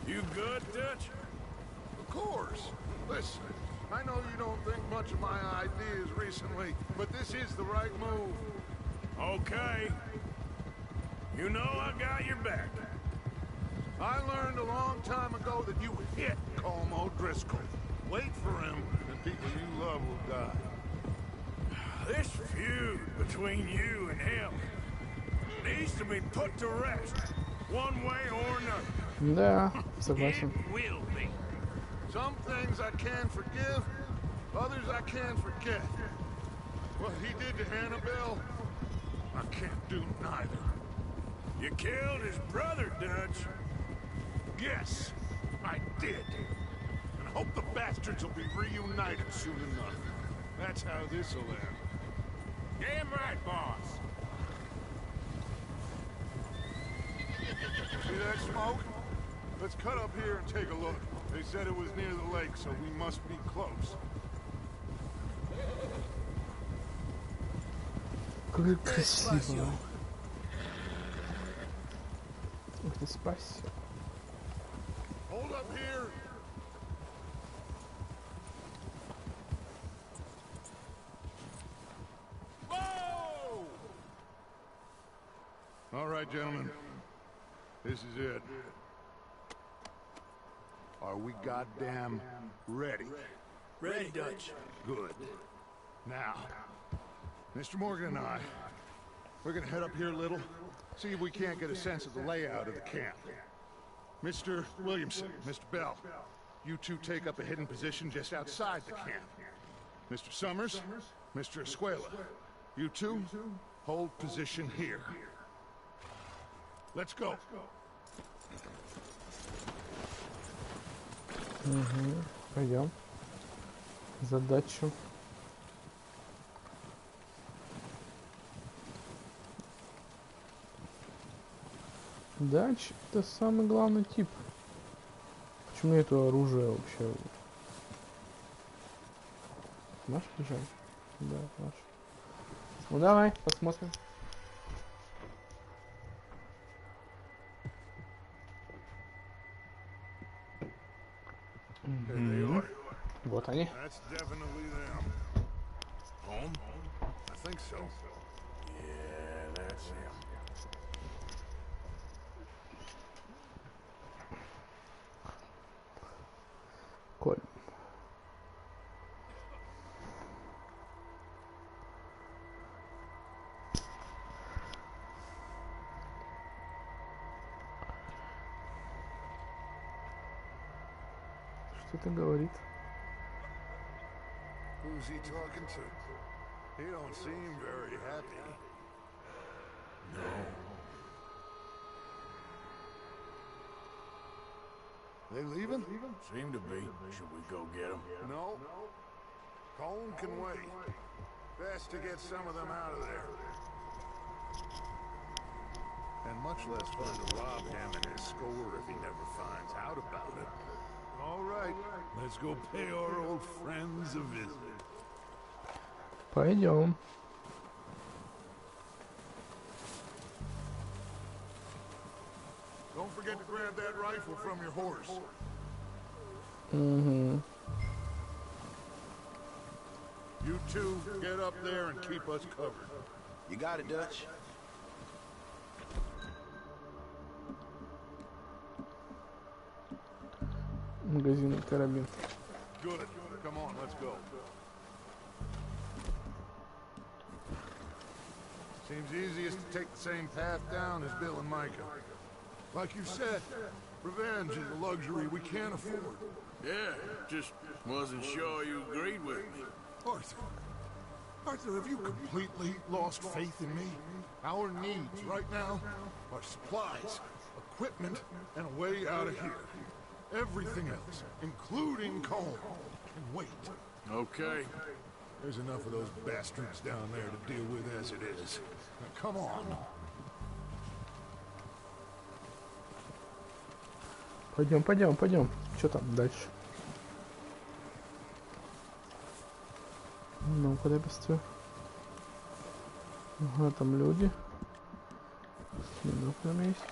You good, Dutch? Of course. Listen, I know you don't think much of my ideas recently, but this is the right move. Okay. You know I got your back. I learned a long time ago that you hit Colm O'Driscoll. Wait for him, and people you love will die. This feud between you and him needs to be put to rest, one way or another. Да, согласен. It will be. Some things I can forgive, others I can't forget. What he did to Annabelle, I can't do neither. You killed his brother, Dutch. Yes, I did. And I hope the bastards will be reunited soon enough. That's how this'll end. Damn right, boss. See that smoke? Let's cut up here and take a look. They said it was near the lake, so we must be close. Как красиво. Ух ты, спасибо. Hold up here. Whoa! All right, gentlemen. This is it. Are we goddamn ready? Ready, Dutch. Good. Now, Mr. Morgan and I, we're gonna head up here a little, see if we can't get a sense of the layout of the camp. Mr. Williamson, Mr. Bell, you two take up a hidden position just outside the camp. Mr. Summers, Mr. Escuela, you two hold position here. Let's go. Угу. Пойдем. Задачу. Дач это самый главный тип. Почему это оружие вообще? Наш бежать? Да, наш. Ну давай, посмотрим. Вот они. That's definitely them. Home? I think so. Yeah, that's him. Коль. Что-то говорит. Who's he talking to? He don't seem very happy. No. They leaving? Seem to be. Should we go get him? No. Colin can wait. Best to get some of them out of there. And much less fun to rob him and his score if he never finds out about it. All right, let's go pay our old friends a visit. Пойдем. Don't forget to grab that rifle from your horse. Угу. You two, get up there and keep us covered. You got it, Dutch. Магазин карабин. Good. Come on, let's go. Seems easiest to take the same path down as Bill and Micah. Like you said, revenge is a luxury we can't afford. Yeah, just wasn't sure you agreed with me. Arthur, have you completely lost faith in me? Our needs right now are supplies, equipment, and a way out of here. Everything else, including Cole, can wait. Okay. There's enough of those bastards down there to deal with as it is. Now, come on. Пойдем, пойдем, пойдем. Что там дальше? Ну, куда быстрее? Ага, там люди. Минут на месте.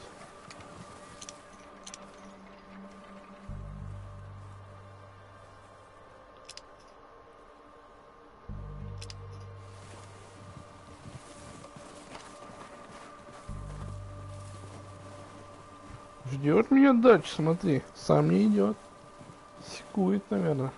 Ждет меня дальше, смотри, сам не идет. Секует, наверное.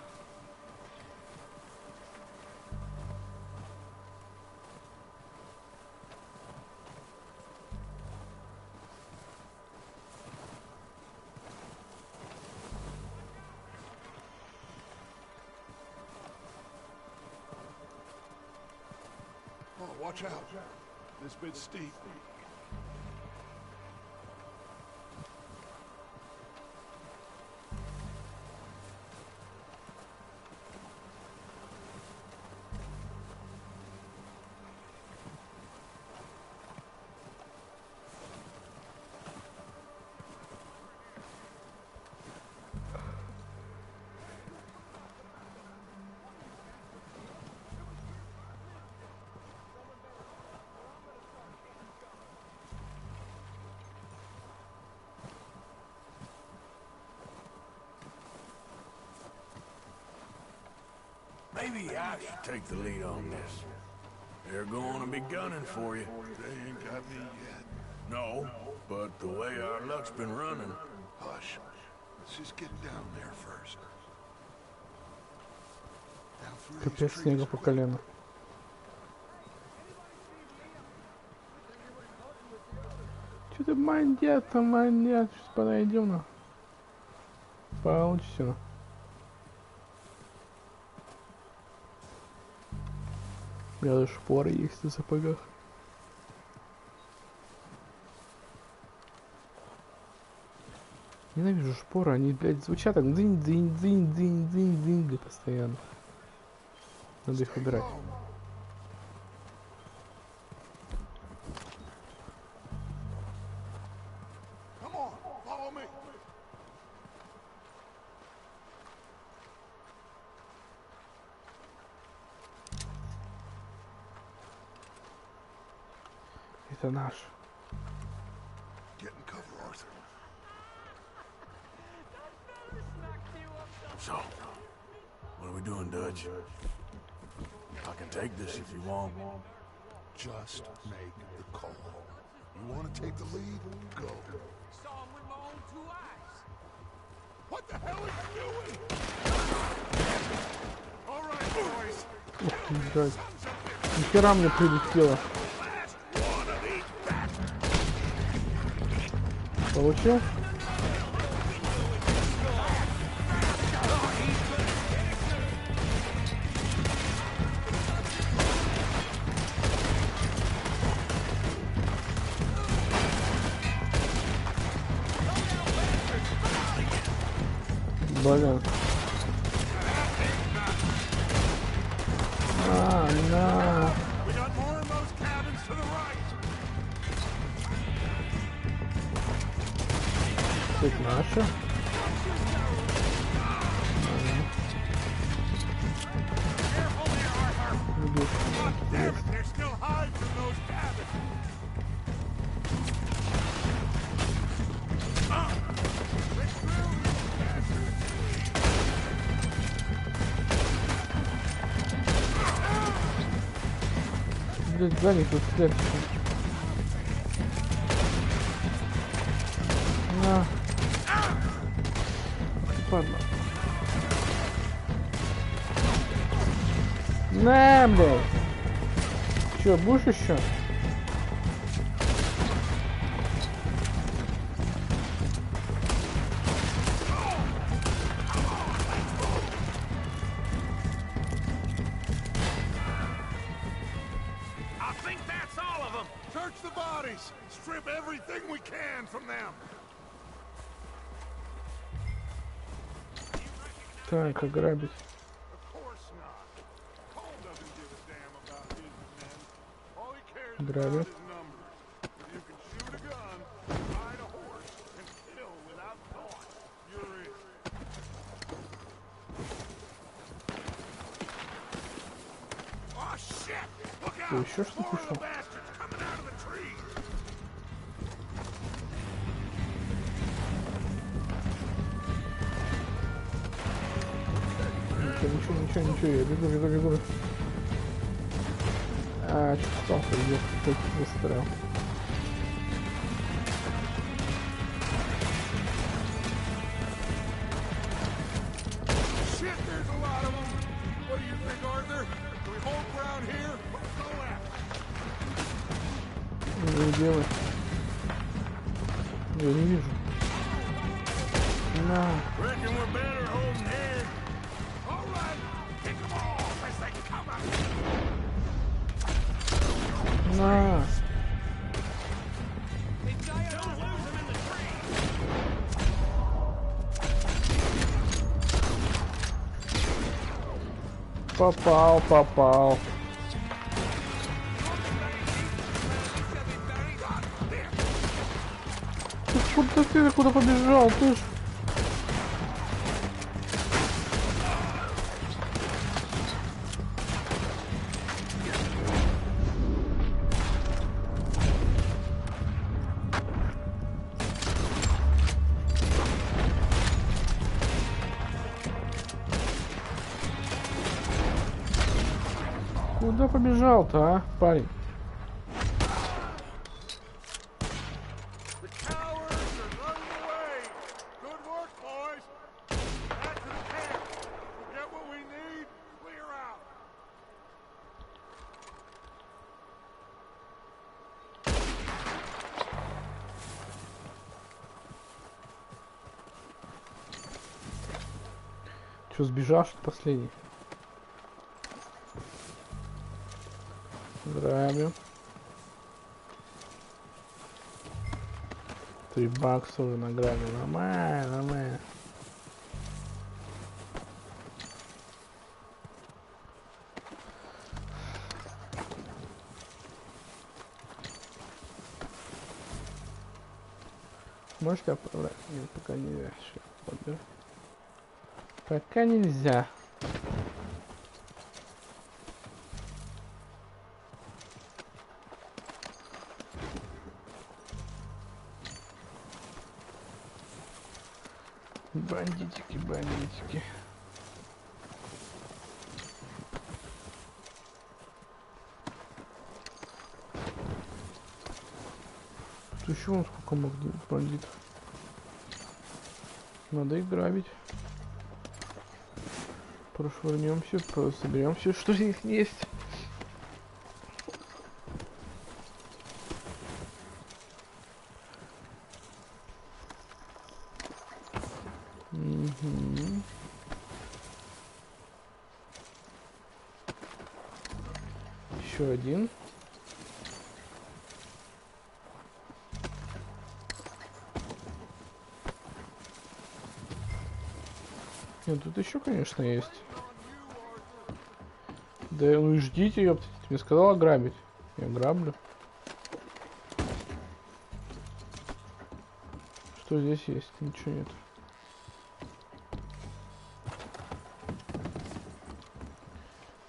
Oh, watch out. This bit's steep. Maybe I should take the lead on this. They're going to be gunning for you. They ain't got me yet. No, but the way our luck's been running. Hush. Let's just get down there first. Down through these Капец, trees. снега по колено. Что-то мандят, там мандят. Сейчас подойдем на. Получится. У меня даже шпоры есть на сапогах. Ненавижу шпоры, они, блядь, звучат так дзынь-дзынь-дзынь-дзынь-дзынь-дзынь постоянно. Надо их убирать. Это наш. So, what are we doing, Dutch? I can take this if you want. Just make the call. You want to take the lead? Go. Saw him with my own 2 eyes. What the hell are you doing? All right, boys. Ух ты, блядь. Нихера мне прилетело. Получил? Блин. На. Это наша. Блять, за них тут стрелять. На. Падла. На, блядь. Че, будешь еще? Strip everything we can from them. Так, ограбить. Грабят. Ты еще что пришел? Ничего, я бегу. А, что стал, я застрял. Не делай. Я не вижу. На. На. Попал. Ты куда побежал? Ты ж... Куда побежал-то, а, парень? Что, сбежал, что последний? Грабим. $3 уже награбил. Нормально, нормально. Можешь тебя подобрать? Нет, пока нельзя. Пока нельзя. Бандитики, бандитики. Тут еще вон сколько бандитов. Надо их грабить. Прошвырнемся, соберем все, что у них есть. Угу. Еще один. Нет, тут еще, конечно, есть. Да ну и ждите, ёпта. Ты мне сказал ограбить. Я граблю. Что здесь есть? Ничего нет.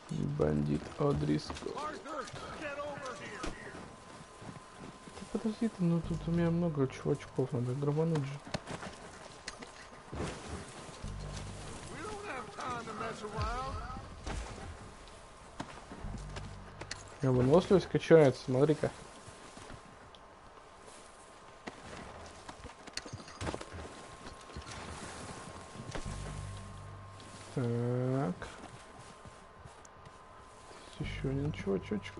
Бандит Одриско. Подожди ты, ну тут у меня много чувачков, надо грабануть же. Выносливость качается, смотри-ка. Так. Здесь еще один чувачочек.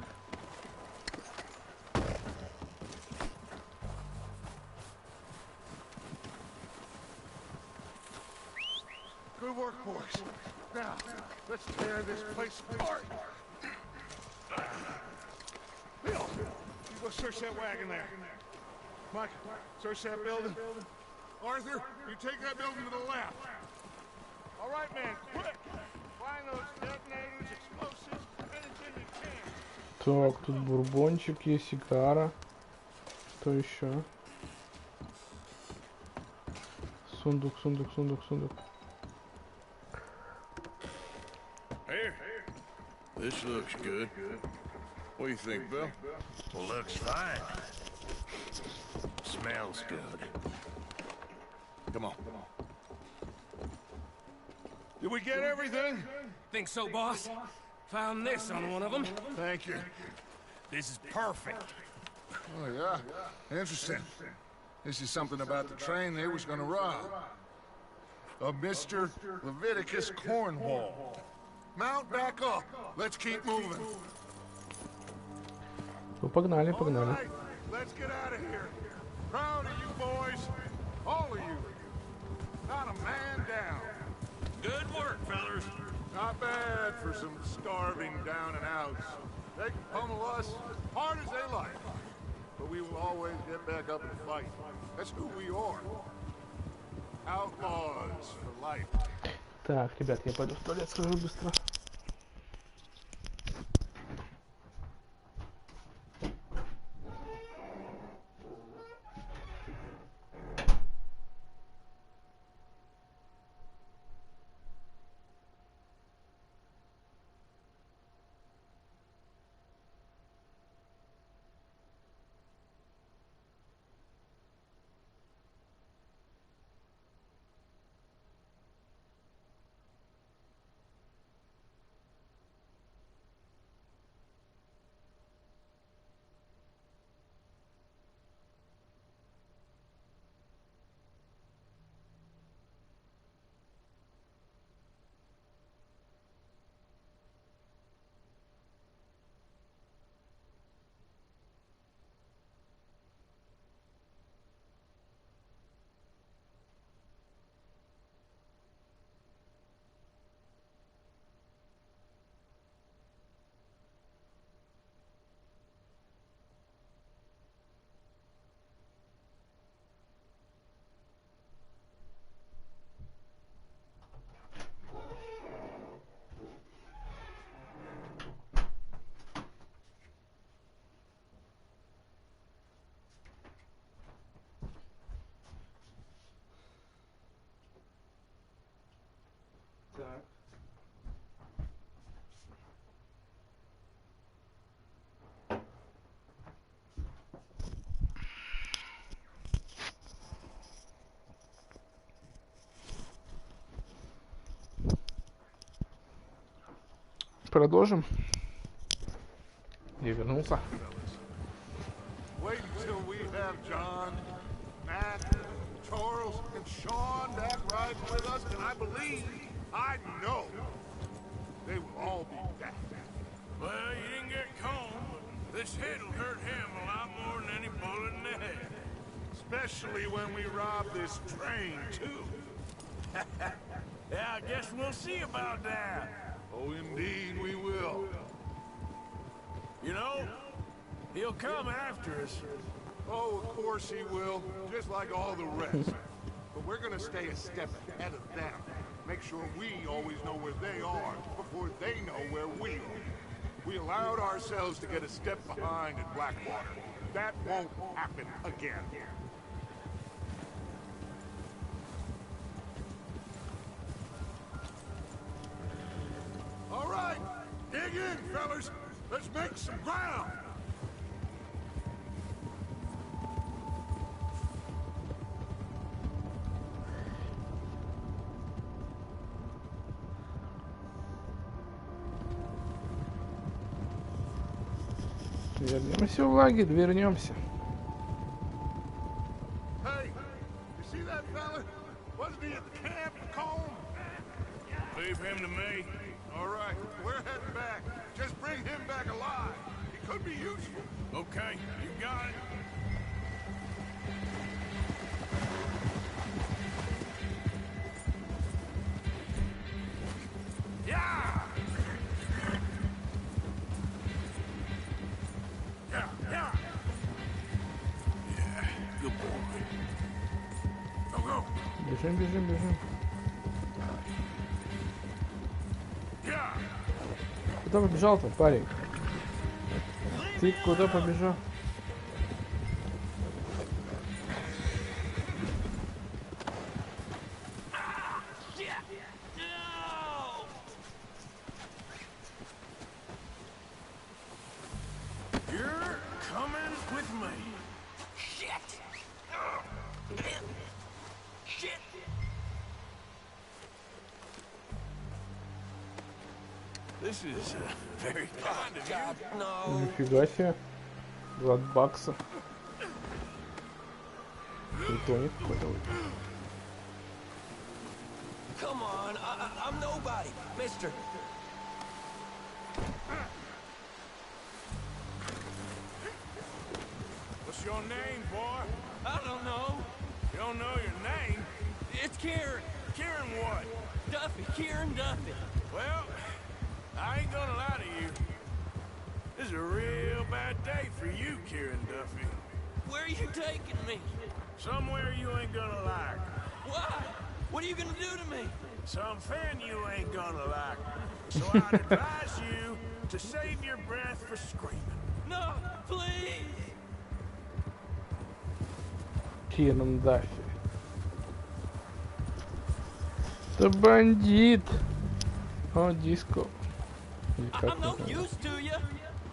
Good work, boys. Now, let's tear this place apart. Bill, you go search that wagon there. Mike, search that building. Arthur, you take that building to the left. All right, man, quick! Find those detonators, explosives, anything you can. Так, тут бурбончик есть, сигара. Что еще? Сундук, сундук, сундук, сундук. Here. This looks good. What do you think, Bill? Well, looks fine. Smells good. Come on. Did we get everything? Think so, boss? Found this on one of them. Thank you. This is perfect. Oh, yeah? Interesting. This is something about the train they was gonna rob. Of Mr. Leviticus Cornwall. Mount back up. Let's keep moving. Ну, погнали, погнали. Right, let's get out of here. Proud of you boys. All of you. Not a man down. Good work, fellas. Not bad for some starving down and outs. They can pummel us hard as they like. But we will always get back up and fight. That's who we are. Outlaws for life. Так, ребят, я пойду в туалет схожу быстро. продолжим. Я вернулся. Wait until we have John, Matt, Charles, and Sean back riding with us, and I believe, I know, they will all be back. Well, you didn't get Cone. This hit'll hurt him a lot more than any bullet in the head. Especially when we rob this train, too. Yeah, I guess we'll see about that. Oh, indeed we will. You know, he'll come after us. Oh, of course he will, just like all the rest. But we're gonna stay a step ahead of them. Make sure we always know where they are before they know where we are. We allowed ourselves to get a step behind at Blackwater. That won't happen again. All right, dig in, fellas. Let's make some ground. Вернемся в лагерь, вернемся. Hey, you see that fella? Wasn't he at the camp in Combe? Leave him to me. All right, we're heading back. Just bring him back alive. He could be useful. Okay, you got it. Yeah! Yeah! Yeah, good boy. Go, go. Бежим, бежим, бежим. Yeah. Куда побежал-то, парень? Ты куда побежал? You're coming with me. Shit! Shit! This is very kind of you. No. Нифига себе. $20. Не тонет какой-то. Come on, I'm nobody, mister. What's your name, boy? I don't know. You don't know your name? It's Kieran. Kieran what? Duffy. Kieran Duffy. Well, I ain't gonna lie to you. This is a real bad day for you, Kieran Duffy. Where are you taking me? Somewhere you ain't gonna like. Why? What are you gonna do to me? Something you ain't gonna like. So I'd advise you to save your breath for screaming. No, please. Киран Даффи. Это бандит. О, диско. Или как I'm no это? use to you.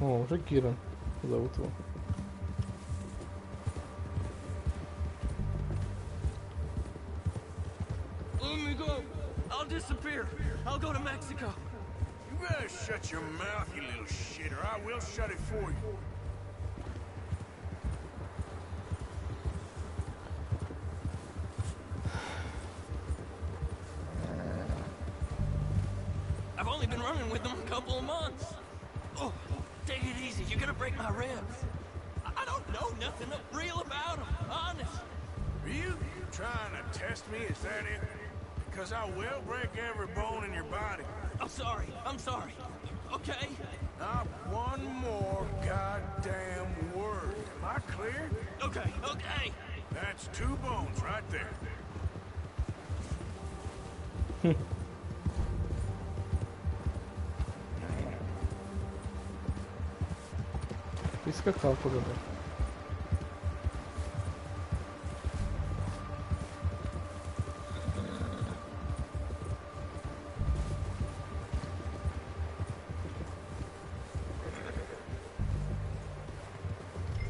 О, уже Киран. Зовут его. Let me go. I'll disappear. I'll go to Mexico. You better shut your mouth, you little shit, or I will shut it for you. I've only been running with them a couple of months. Oh, take it easy. You're gonna break my ribs. I don't know nothing real about them, honest. Are you trying to test me? Is that it? Because I will break every bone in your body. I'm sorry. I'm sorry. Okay? Not one more goddamn word. Am I clear? Okay, okay. That's 2 bones right there. Ты скакал куда-то.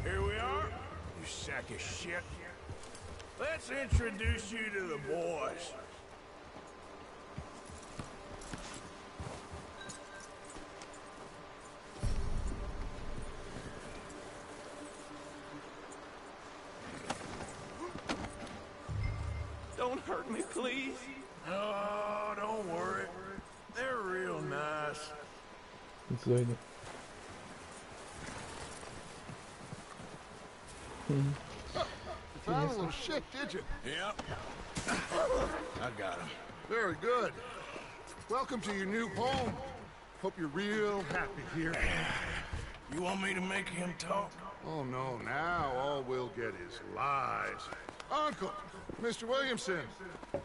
Here we are, you sack of shit. Let's introduce you to the boys. please? Oh, don't worry. They're real nice. Зайду. Found a little shit, did you? Yep. I got him. Very good. Welcome to your new home. Hope you're real happy here. You want me to make him talk? Oh, no, now all we'll get is lies. Uncle, Mr. Williamson,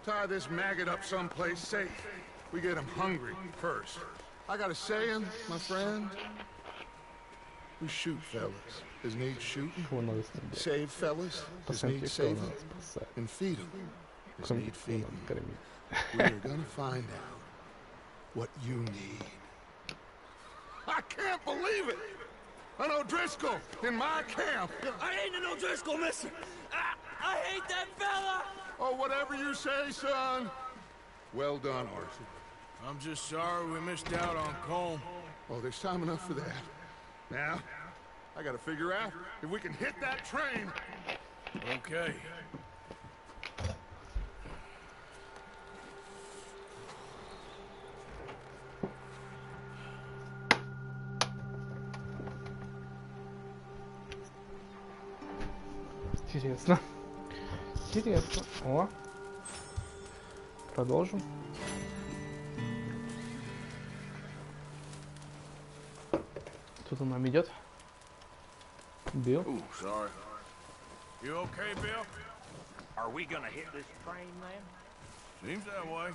tie this maggot up someplace safe. We get him hungry first. I got a saying, my friend. We shoot fellas as need shooting, save fellas as need saving, and feed them as need feeding. We're gonna find out what you need. I can't believe it! An O'Driscoll in my camp! I ain't an O'Driscoll, mister! I hate that fella! Oh, whatever you say, son. Well done, Arthur. I'm just sorry we missed out on Colm. Oh, there's time enough for that. Now, I gotta figure out if we can hit that train. Okay. Интересно. Интересно. О. Продолжим. Тут он нам идет. Билл. Ooh, sorry. You okay, Bill? Are we gonna hit this train, then? Seems that way.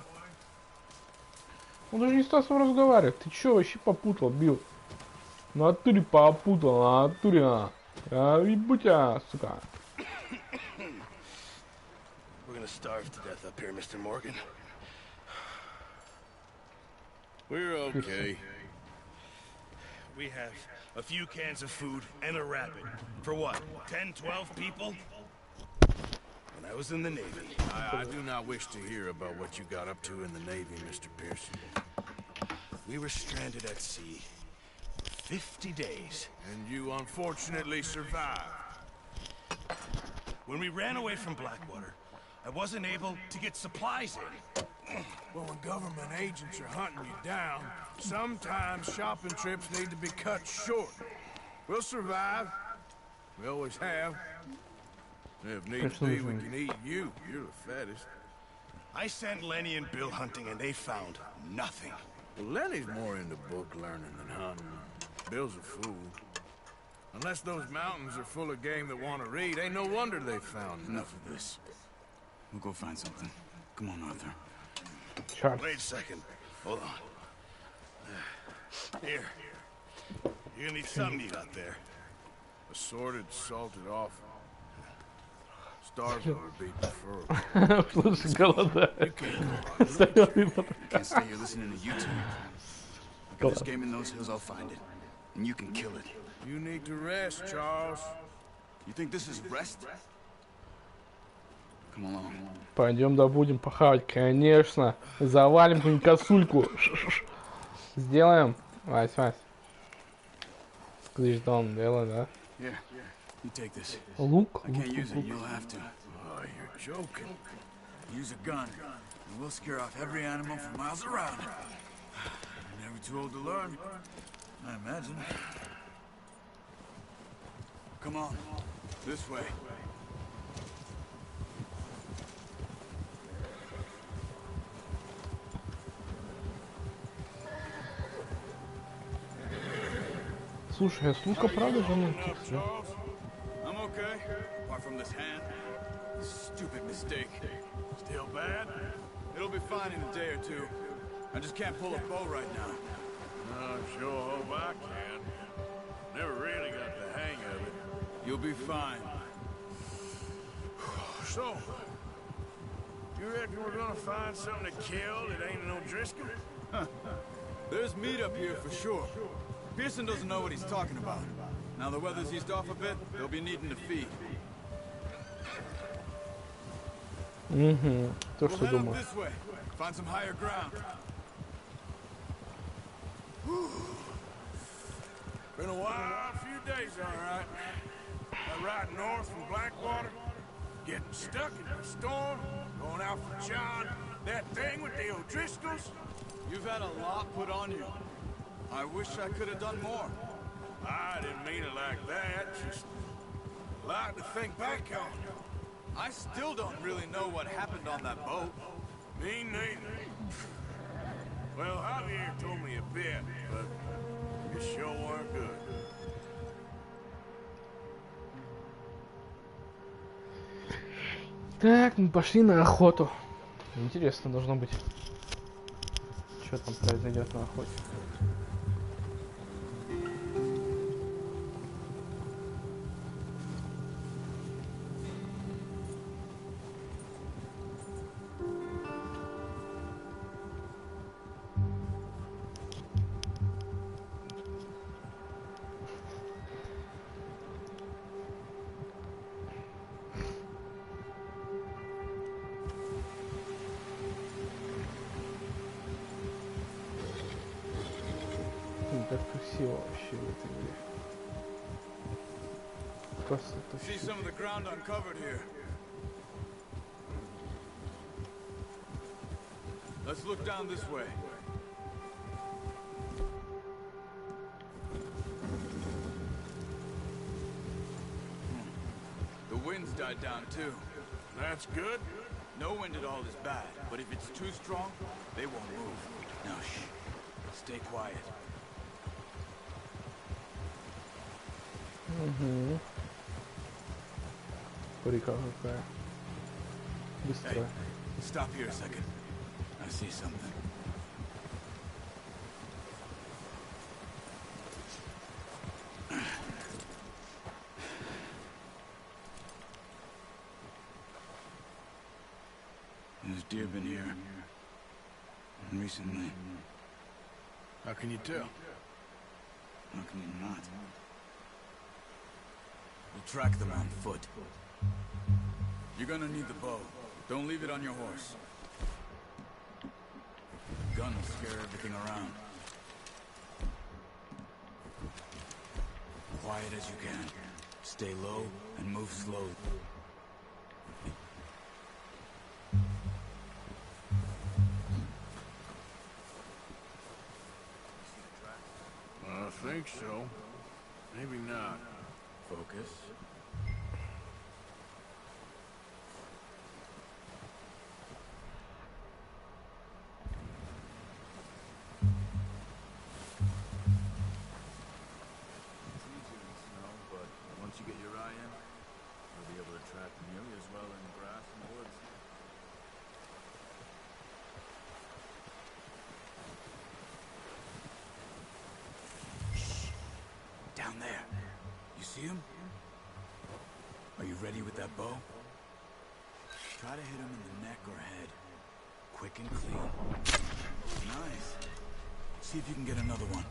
Он даже не стал с ним разговаривать. Ты чё вообще попутал, Билл? В натуре попутал, в натуре, ебутя, сука. We're gonna starve to death up here, Mr. Morgan. We're okay. We have a few cans of food and a rabbit. For what, 10, 12 people? When I was in the Navy. I do not wish to hear about what you got up to in the Navy, Mr. Pearson. We were stranded at sea for 50 days. And you unfortunately survived. When we ran away from Blackwater, I wasn't able to get supplies in. Well, when government agents are hunting you down, sometimes shopping trips need to be cut short. We'll survive. We always have. If needs be, we can eat you. You're the fattest. I sent Lenny and Bill hunting, and they found nothing. Well, Lenny's more into book learning than hunting. Bill's a fool. Unless those mountains are full of game that want to read, ain't no wonder they found enough of this. We'll go find something. Come on, Arthur. Charles. Wait a second. Hold on. Here. You're gonna need something to eat out there. Assorted, salted offal. Stars over beat prefer. Слушай, голодаю. Can't stay here listening to YouTube. If there's game in those hills, I'll find it. And you can kill it. You need to rest, Charles. You think this is rest? Come along. Пойдем добудем похавать, конечно. Завалим какую-нибудь косульку. Сделаем. Вась. Ты что он делает, да? Here, you take this. Лук? I can't use it, you'll have to. Oh, you're joking. Use a gun, and we'll scare off every animal for miles around. Never too old to learn, I imagine. Come on, this way. Слушай, а с лука правда же нет? I'm okay, apart from this hand. Stupid mistake. Still bad? It'll be fine in a day or two. I just can't pull a bow right now. I sure hope I can. Never really got the hang of it. You'll be fine. So, you reckon we're gonna find something to kill that ain't an O'Driscoll? There's meat up here for sure. Pearson doesn't know what he's talking about. Now the weather's eased off a bit, they'll be needing to feed. То, что думаю. This way. Find some higher ground. Been a wild few days, all right. I ride north from Blackwater, getting stuck in the storm, Going out for John? That thing with the O'Driscolls? You've had a lot put on you. I wish I could have done more. I didn't mean it like that. Just a lot to think back on. I still don't really know what happened on that boat. Me neither. Well, Javier told me a bit, but it sure weren't good. Так, мы пошли на охоту. Интересно должно быть, что там произойдет на охоте. Так красиво вообще в этой игре. Просто это See some of the ground uncovered here. Let's look down this way. The wind's died down too. That's good. No wind at all is bad, but if it's too strong, they won't move. Now shh. Stay quiet. Угу. Парика какая. Быстрая. Hey, stop here a second. I see something. There's deer been here. Recently. How can you tell? How can you not? We'll track them on foot. You're gonna need the bow. Don't leave it on your horse. The gun will scare everything around. Quiet as you can. Stay low and move slowly. I think so. Maybe not. Focus. Once you get your eye in, you'll be able to track nearly as well in grass and woods. Shh. Down there. You see him? Are you ready with that bow? Try to hit him in the neck or head. Quick and clean. Nice. See if you can get another one.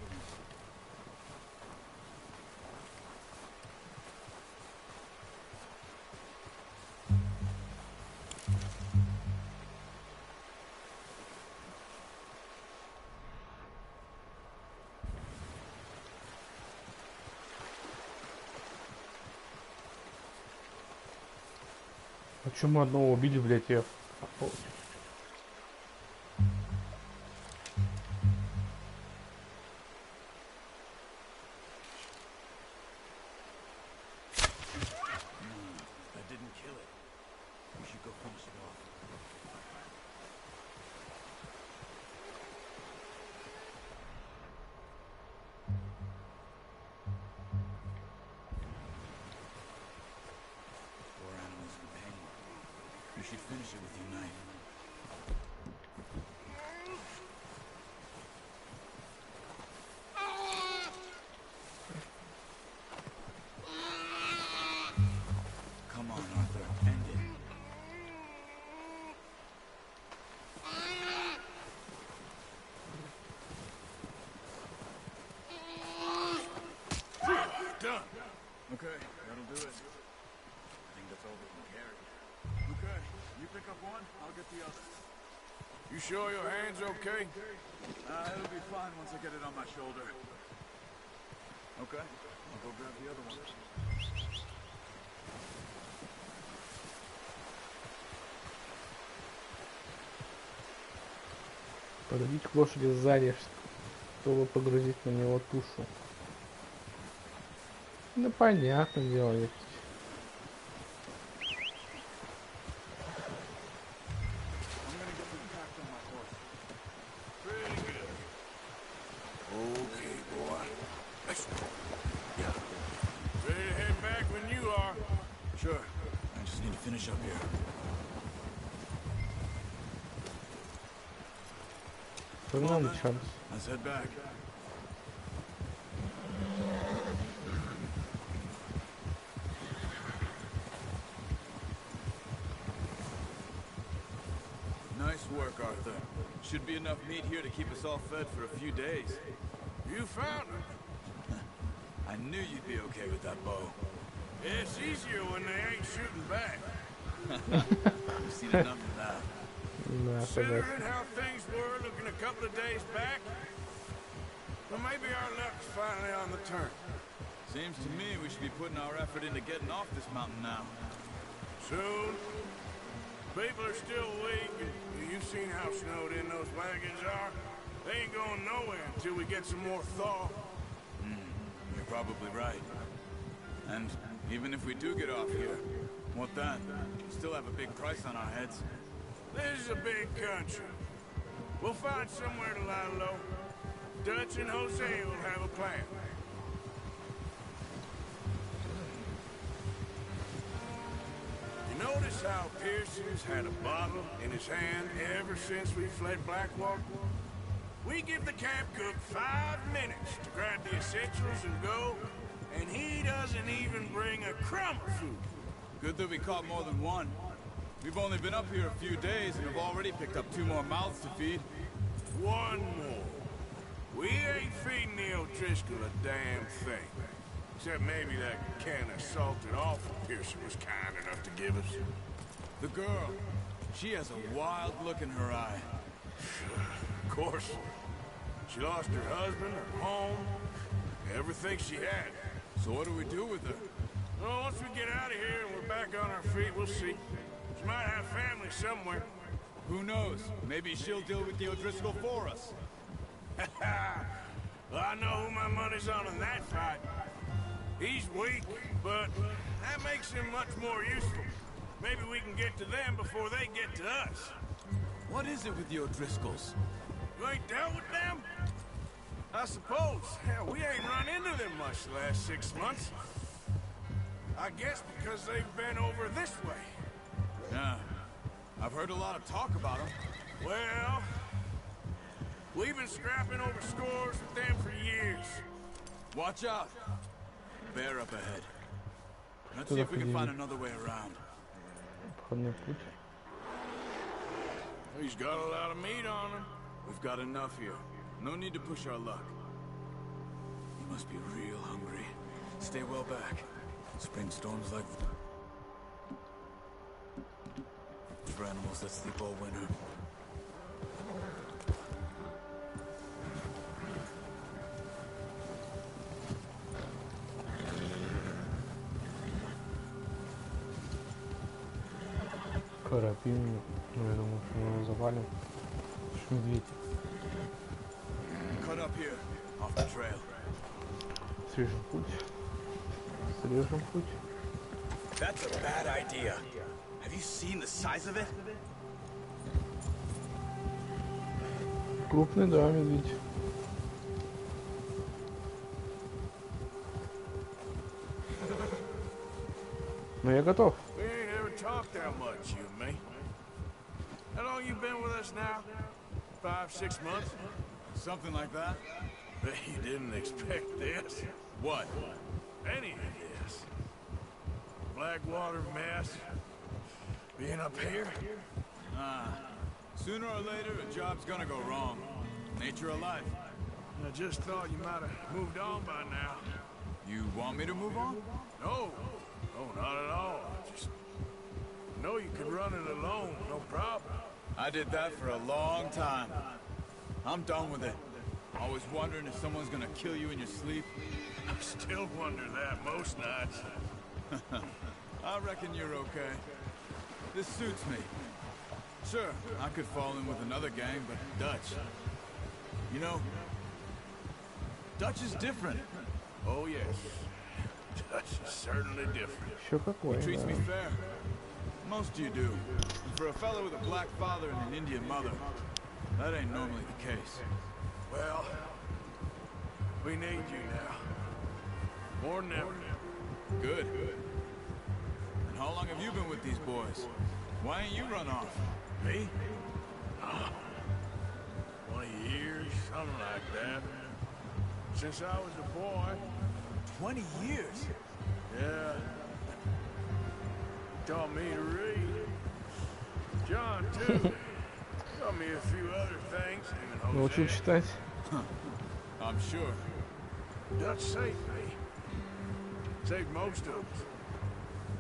Почему одного убили, блядь, я... That didn't kill it. We should go finish it off. Poor animal's in pain. You should finish it with your knife. Come on, Arthur. End it. Done. Okay, that'll do it. I think that's all we can carry. Okay, you pick up one, I'll get the other. You sure your hand's okay? It'll be fine once I get it on my shoulder. Okay, I'll go grab the other one. Подойдите к лошади сзади, чтобы погрузить на него тушу. Ну понятно дело, есть. Let's head back. Nice work, Arthur. Should be enough meat here to keep us all fed for a few days. You found it. I knew you'd be okay with that bow. It's easier when they ain't shooting back. We've seen enough of that. Considering how things were looking a couple of days back, well, maybe our luck's finally on the turn. Seems to me we should be putting our effort into getting off this mountain now. Soon. People are still weak, and you've seen how snowed in those wagons are. They ain't going nowhere until we get some more thaw. You're probably right. And even if we do get off here, what then? We still have a big price on our heads. This is a big country. We'll find somewhere to lie low. Dutch and Jose will have a plan. You notice how Pearson's had a bottle in his hand ever since we fled Blackwater? We give the camp cook 5 minutes to grab the essentials and go, and he doesn't even bring a crumb of food. Good that we caught more than one. We've only been up here a few days and have already picked up 2 more mouths to feed. 1 more. We ain't feeding the O'Driscoll a damn thing. Except maybe that can of salted offal Pearson was kind enough to give us. The girl, she has a wild look in her eye. Of course. She lost her husband, her home, everything she had. So what do we do with her? Well, once we get out of here and we're back on our feet, we'll see. She might have family somewhere. Who knows? Maybe she'll deal with the O'Driscoll for us. Well, I know who my money's on in that fight. He's weak, but that makes him much more useful. Maybe we can get to them before they get to us. What is it with the O'Driscolls? You ain't dealt with them? I suppose. Hell, we ain't run into them much the last 6 months. I guess because they've been over this way. Yeah. I've heard a lot of talk about them. Well, we've been scrapping over scores with them for years. Watch out. Bear up ahead. Let's see if we can find another way around. He's got a lot of meat on him. We've got enough here. No need to push our luck. You must be real hungry. Stay well back. Spring storms like for animals that sleep all winter. Карабин, ну я думаю, что мы его завалим. Медведь. Cut up here, off the trail. Срежем путь. Срежем путь. That's a bad idea. Have you seen the size of it? Крупный, да, медведь. Но я готов. We ain't ever talked that much, you and me. How long you been with us now? 5, 6 months? Something like that. Bet you didn't expect this. What? Any of this. Blackwater mess. Being up here? Sooner or later, a job's gonna go wrong. Nature of life. I just thought you might have moved on by now. You want me to move on? No. No, not at all. Just know you could run it alone, no problem. I did that for a long time. I'm done with it. Always wondering if someone's gonna kill you in your sleep. I still wonder that most nights. I reckon you're okay. This suits me. Sure, I could fall in with another gang, but Dutch. You know, Dutch is different. Oh, yes. Dutch is certainly different. He treats me fair. Most of you do. And for a fellow with a black father and an Indian mother, that ain't normally the case. Well, we need you now. More than ever. Good. And how long have you been with these boys? Why ain't you run off? Me? 20 years, something like that. Since I was a boy. 20 years? Yeah. Taught me to read. John, too. Taught me a few other things. Научил читать. I'm sure. Dutch saved me. Saved most of us.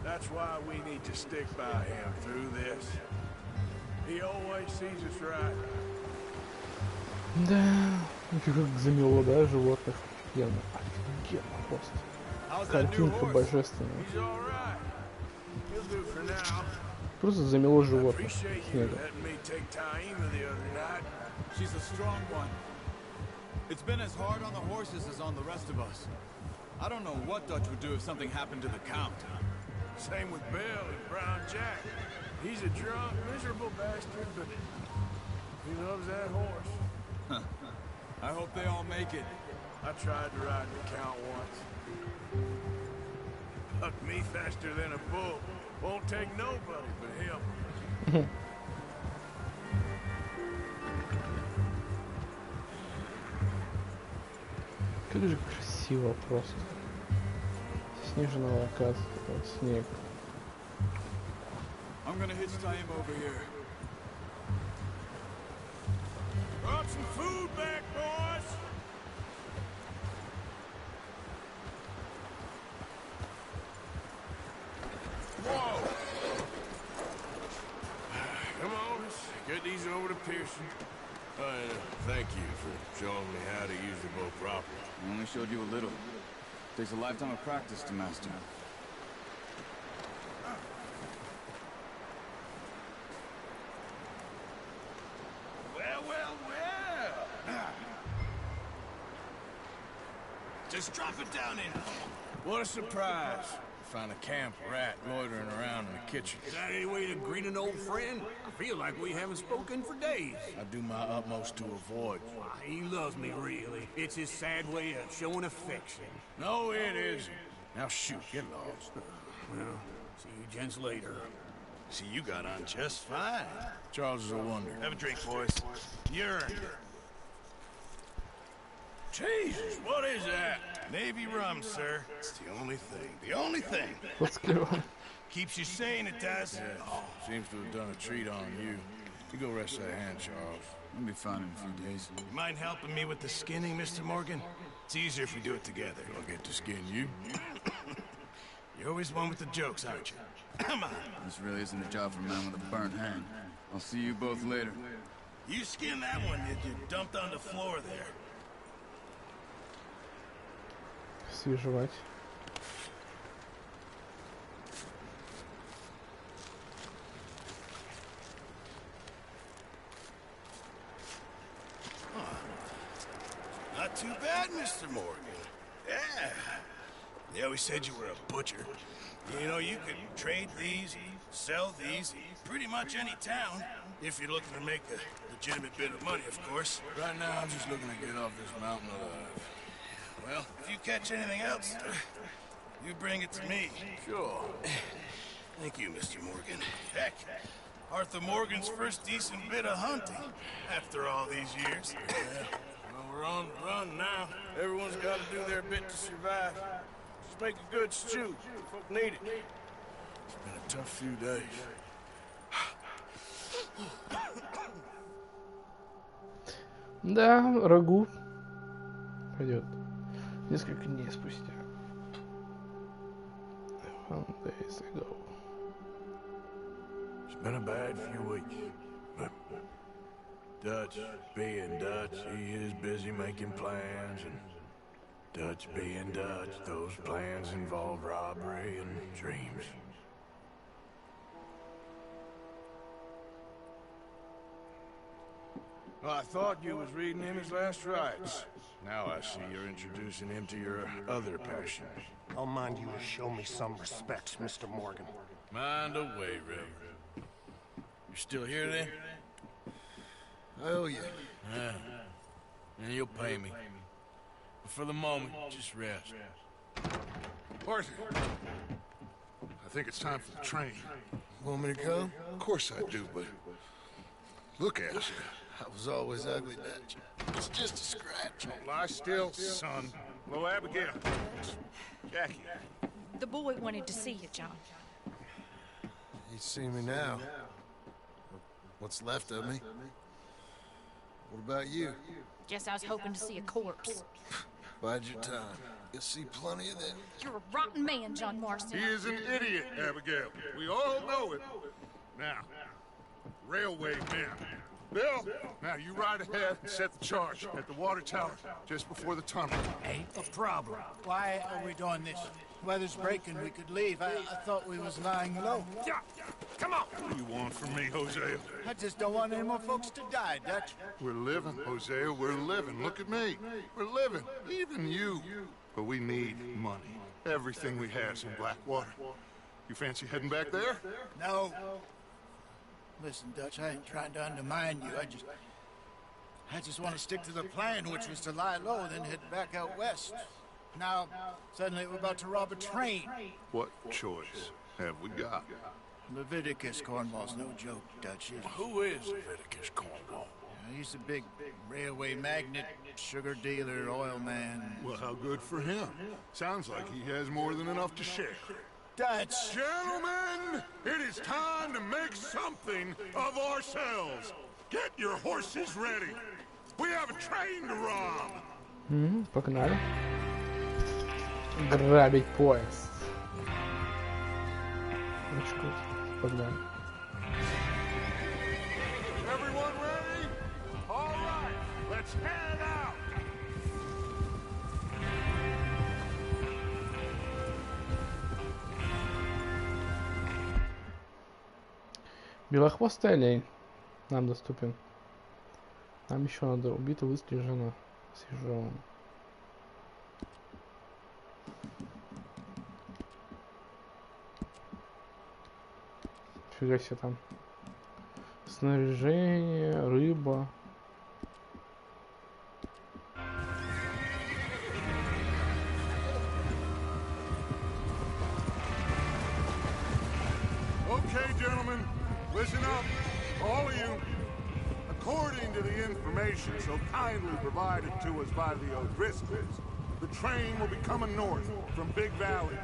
That's why we need to stick by him through this. He always sees us right. Да, как замело, да, животных. Офигенно, офигенно просто. Картинка божественная. Просто замело животных снегом. She's a strong one. It's been as hard on the horses as on the rest of us. I don't know what Dutch would do if something happened to the Count. Same with Bill and Brown Jack. He's a drunk, miserable bastard, but he loves that horse. I hope they all make it. I tried to ride the Count once. Bucked me faster than a bull. Won't take nobody but him. Как же красиво просто. Снежного оказывается, снег. I'm gonna hitch him over here. Brought some food back, boys. Whoa! Come on, let's get these over to Pearson. Thank you for showing me how to use the bow properly. I only showed you a little. Takes a lifetime of practice to master. Well. Just drop it down in. What a surprise. Find a camp rat loitering around in the kitchen. Is that any way to greet an old friend? I feel like we haven't spoken for days. I do my utmost to avoid. Why, he loves me, really. It's his sad way of showing affection. No, it isn't. Now shoot, get lost. Well, see you gents later. See, you got on just fine. Charles is a wonder. Have a drink, boys. You're... Jesus, what is that? Navy rum, sir. It's the only thing. The only thing. Let's go. Keeps you sane, it does. Yeah, seems to have done a treat on you. You go rest that hand, Charles. I'll be fine in a few days. You mind helping me with the skinning, Mr. Morgan? It's easier if we do it together. I'll get to skin you. You're always one with the jokes, aren't you? Come on. This really isn't a job for a man with a burnt hand. I'll see you both later. You skinned that one, did you? Dumped on the floor there. Свежевать. Not too bad, Mr. Morgan. Yeah. They always said you were a butcher. You know, you could trade these, sell these, pretty much any town, if you're looking to make a legitimate bit of money, of course. Right now, I'm just looking to get off this mountain alive. Well, if you catch anything else, you bring it to me. Sure. Thank you, Mr. Morgan. Heck, Arthur Morgan's first decent bit of hunting after all these years. Yeah. Well, we're on the run now. Everyone's got to do their bit to survive. Just make a good stew. Folk need it. It's been a tough few days. Да, рагу пойдет несколько дней спустя. Days ago. It's been a bad few weeks, but Dutch being Dutch, he is busy making plans, and Dutch being Dutch, those plans involve robbery and dreams. Well, I thought you was reading him his last rites. Now I see you're introducing him to your other passion. I'll mind you to show me some respect, Mr. Morgan. Mind away, River. You still here then? I owe you. Yeah. And you'll pay me. But for the moment, just rest. Arthur, I think it's time for the train. Want me to come? Of course I do, but look at you. I was always ugly, Dutch. It's just a scratch. Lie still, son. Hello, Abigail. Jackie. The boy wanted to see you, John. He's seen me now. What's left of me? What about you? Guess I was hoping to see a corpse. Bide your time. You'll see plenty of them. You're a rotten man, John Marston. He is an idiot, Abigail. We all know it. Now, railway men. Bill, now you ride ahead and set the charge at the water tower just before the tunnel. Ain't a problem. Why are we doing this? Weather's breaking, we could leave. I thought we was lying low. Yeah, come on. What do you want from me, Hosea? I just don't want any more folks to die, Dutch. We're living, Hosea, we're living. Look at me. We're living, even you. But we need money. Everything we have is in Blackwater. You fancy heading back there? No. Listen, Dutch, I ain't trying to undermine you. I just want to stick to the plan, which was to lie low, then head back out west. Now, suddenly we're about to rob a train. What choice have we got? Leviticus Cornwall's no joke, Dutch. Who is Leviticus Cornwall? He's a big railway magnate, sugar dealer, oil man. Well, how good for him. Sounds like he has more than enough to share. Dutch! Gentlemen, it is time to make something of ourselves. Get your horses ready. We have a train to rob. Погнали. Грабить поезд. Очень круто. Погнали. Everyone ready? All right, let's head out. Белохвостый олень нам доступен. Нам еще надо убита, выслежена, съезжен. Фига себе там. Снаряжение, рыба. Okay, gentlemen, listen up, all of you. According to the information so kindly provided to us by the O'Driscolls, the train will be coming north from Big Valley.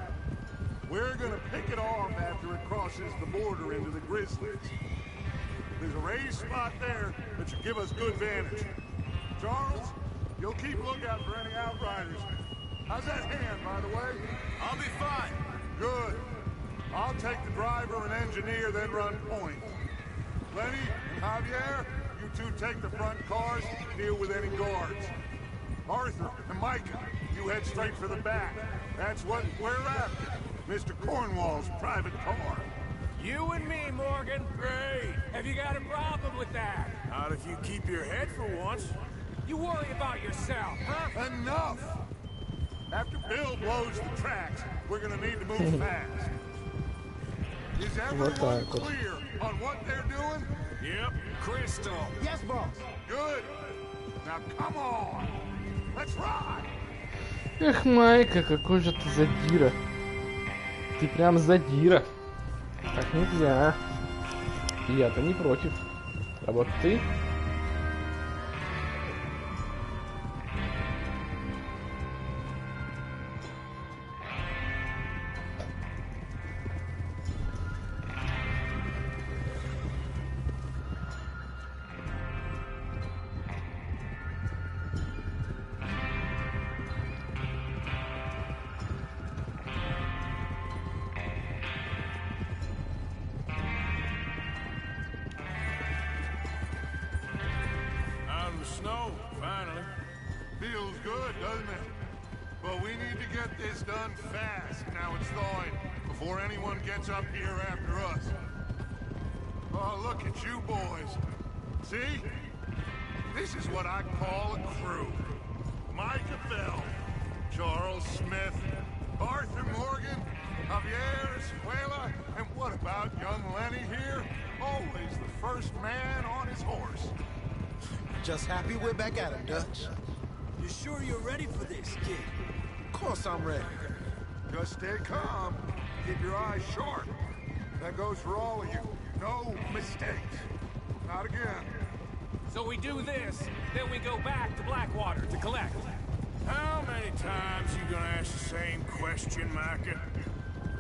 We're gonna pick it off after it crosses the border into the Grizzlies. There's a raised spot there that should give us good vantage. Charles, you'll keep lookout for any outriders. How's that hand, by the way? I'll be fine. Good. I'll take the driver and engineer, then run point. Lenny and Javier, you two take the front cars, deal with any guards. Arthur and Micah, you head straight for the back. That's what we're after. Mr. Cornwall's private car. You and me, Morgan. Great. Have you got a problem with that? Not if you keep your head for once. You worry about yourself, huh? Enough! After Bill blows the tracks, we're gonna need to move fast. Is everyone clear on what they're doing? Yep. Crystal. Yes, boss. Good. Now come on. Let's ride. Эх, Майка, какой же ты задира. Ты прям задира. Так нельзя. Я-то не против. А вот ты... Snow, finally. Feels good, doesn't it? But we need to get this done fast. Now it's thawing, before anyone gets up here after us. Oh, look at you boys. See? This is what I call a crew. Micah Bell, Charles Smith, Arthur Morgan, Javier Escuela, and what about young Lenny here? Always the first man on his horse. Just happy we're back at him, Dutch. You sure you're ready for this, kid? Of course I'm ready. Just stay calm. Keep your eyes sharp. That goes for all of you. No mistakes. Not again. So we do this, then we go back to Blackwater to collect. How many times you gonna ask the same question, Micah?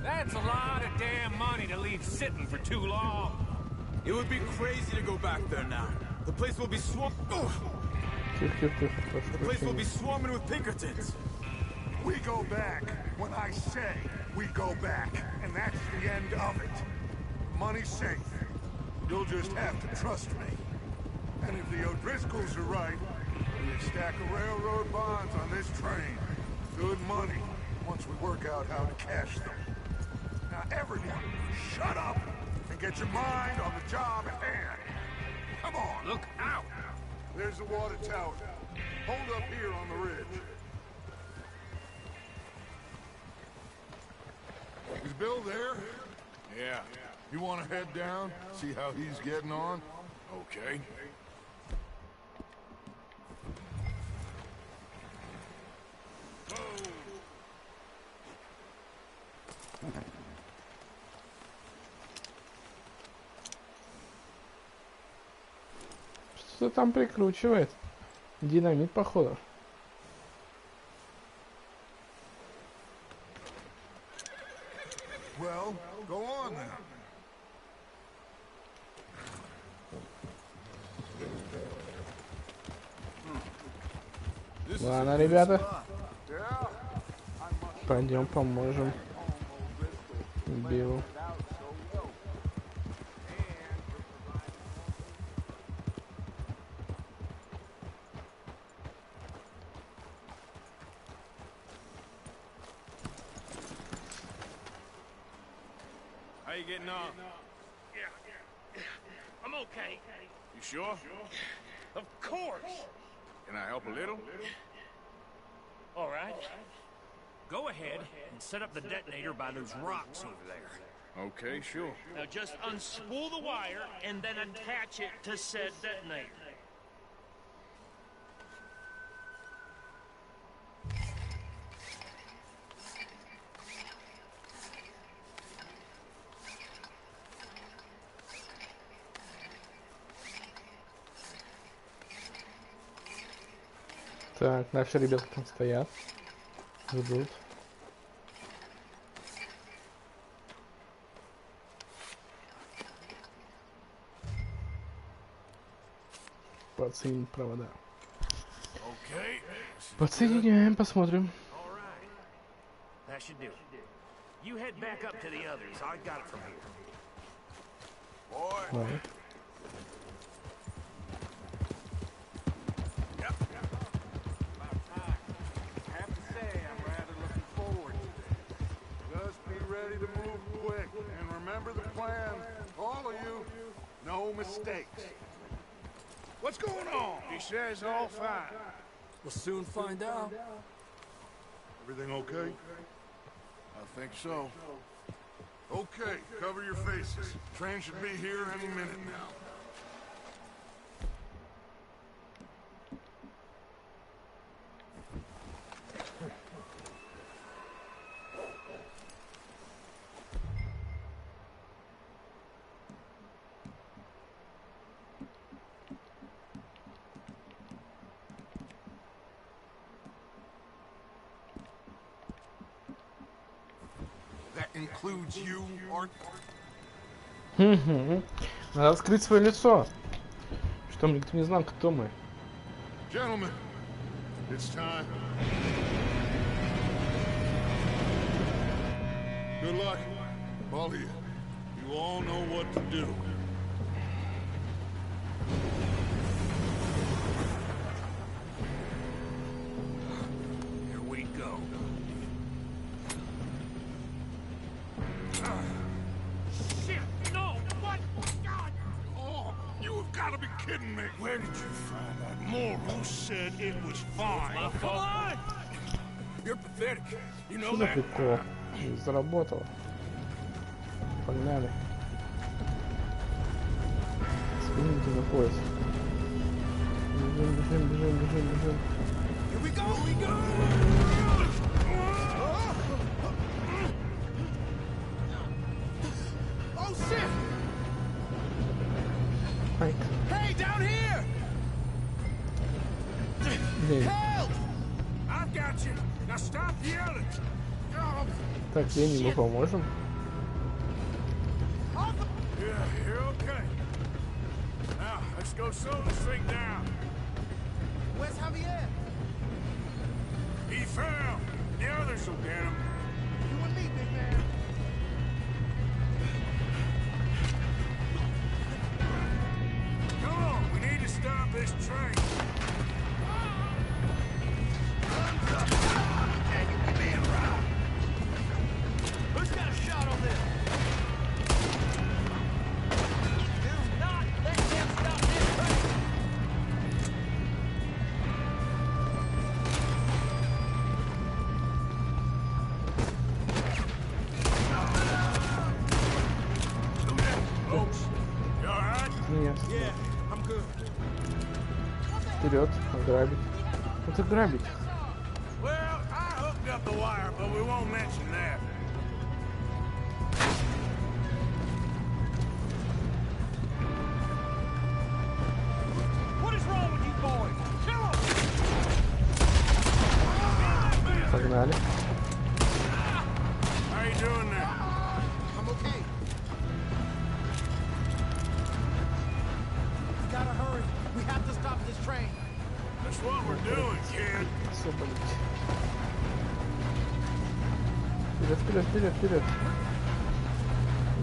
That's a lot of damn money to leave sitting for too long. It would be crazy to go back there now. The place will be swarming with Pinkertons. We go back when I say we go back, and that's the end of it. Money's safe. You'll just have to trust me. And if the O'Driscolls are right, we stack of railroad bonds on this train. Good money, once we work out how to cash them. Now everyone, shut up and get your mind on the job at hand. Come on. Look out! There's the water tower. Hold up here on the ridge. Is Bill there? Yeah. You want to head down, see how he's getting on? Okay. Что там прикручивает? Динамит, походу. Well, go on then. Ладно, ребята. Пойдем поможем Биллу. How you getting on? Yeah. I'm okay. You sure? Of course. Can I help a little? All right. Go ahead and set up the detonator by those rocks over there. Okay, sure. Now just unspool the wire and then attach it to said detonator. Так, наши ребята там стоят, ждут. Подсоединить провода. Подсоединяем, посмотрим. That should do it. You head back up to the others. I got it from here. Boy. Right. No mistakes. What's going on? He says all fine. We'll soon find out. Everything okay? I think so. Okay, cover your faces. Train should be here any minute now. Includes you, Arthur. Надо скрыть свое лицо, чтобы никто не знал, кто мы. Gentlemen, it's time. Good luck, all of you. You all know what to do. Here we go. Kidding me. Where did you find that Morals said it was fine. Come on! You're pathetic. You know Что за that? прикол? Заработало. Погнали. Спините на пояс. Бежим, бежим, бежим, бежим, бежим. Here we go! Here we go! Oh shit! Ай. Hey, down here! Блин. Help! I've got you. Now stop yelling. Так, Лене мы поможем. Yeah, you're okay. Now, let's go slow this thing down. Where's Javier? He fell. The others will get him. You and me, big man. Come on, we need to stop this train. Who's got a shot on this? Do not let them stop this train! Folks, you all right? Нет. Yeah, I'm good. Вперед, ограбить. Это грабить. Well, I hooked up the wire, but we won't mention that. What is wrong with you boys? Kill 'em! Погнали. How you doing there? I'm okay. We gotta hurry. We have to stop this train. That's what we're doing, kid. Освободить. Вперед, вперед, вперед, вперед.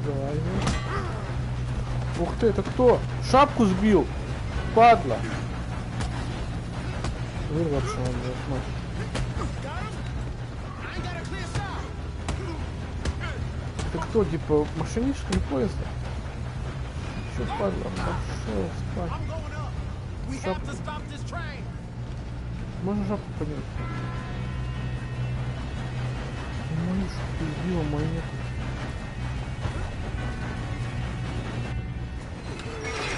Залазим. Ух ты, это кто? Шапку сбил! Падла! Вырваться надо. Это кто, типа, машинист или поезда? Чё, падла? Пошел спать. Шапку. Можно шапку поднять? Мою шапку сбила, мою нет.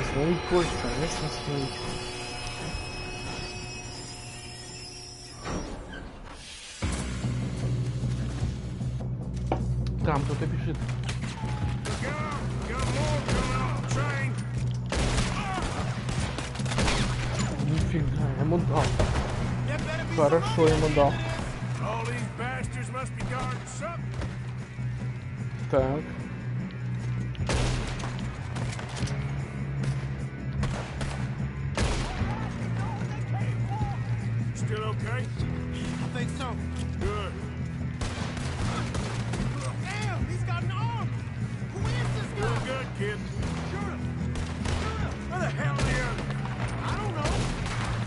Остановить поезд, конечно, остановить. Там кто-то бежит. Нифига, ему дал. Хорошо ему дал. Так. Still okay? I think so. Good. Damn, he's got an arm. Who is this guy? Doing good, kid. Shoot him. Where the hell are the others? I don't know.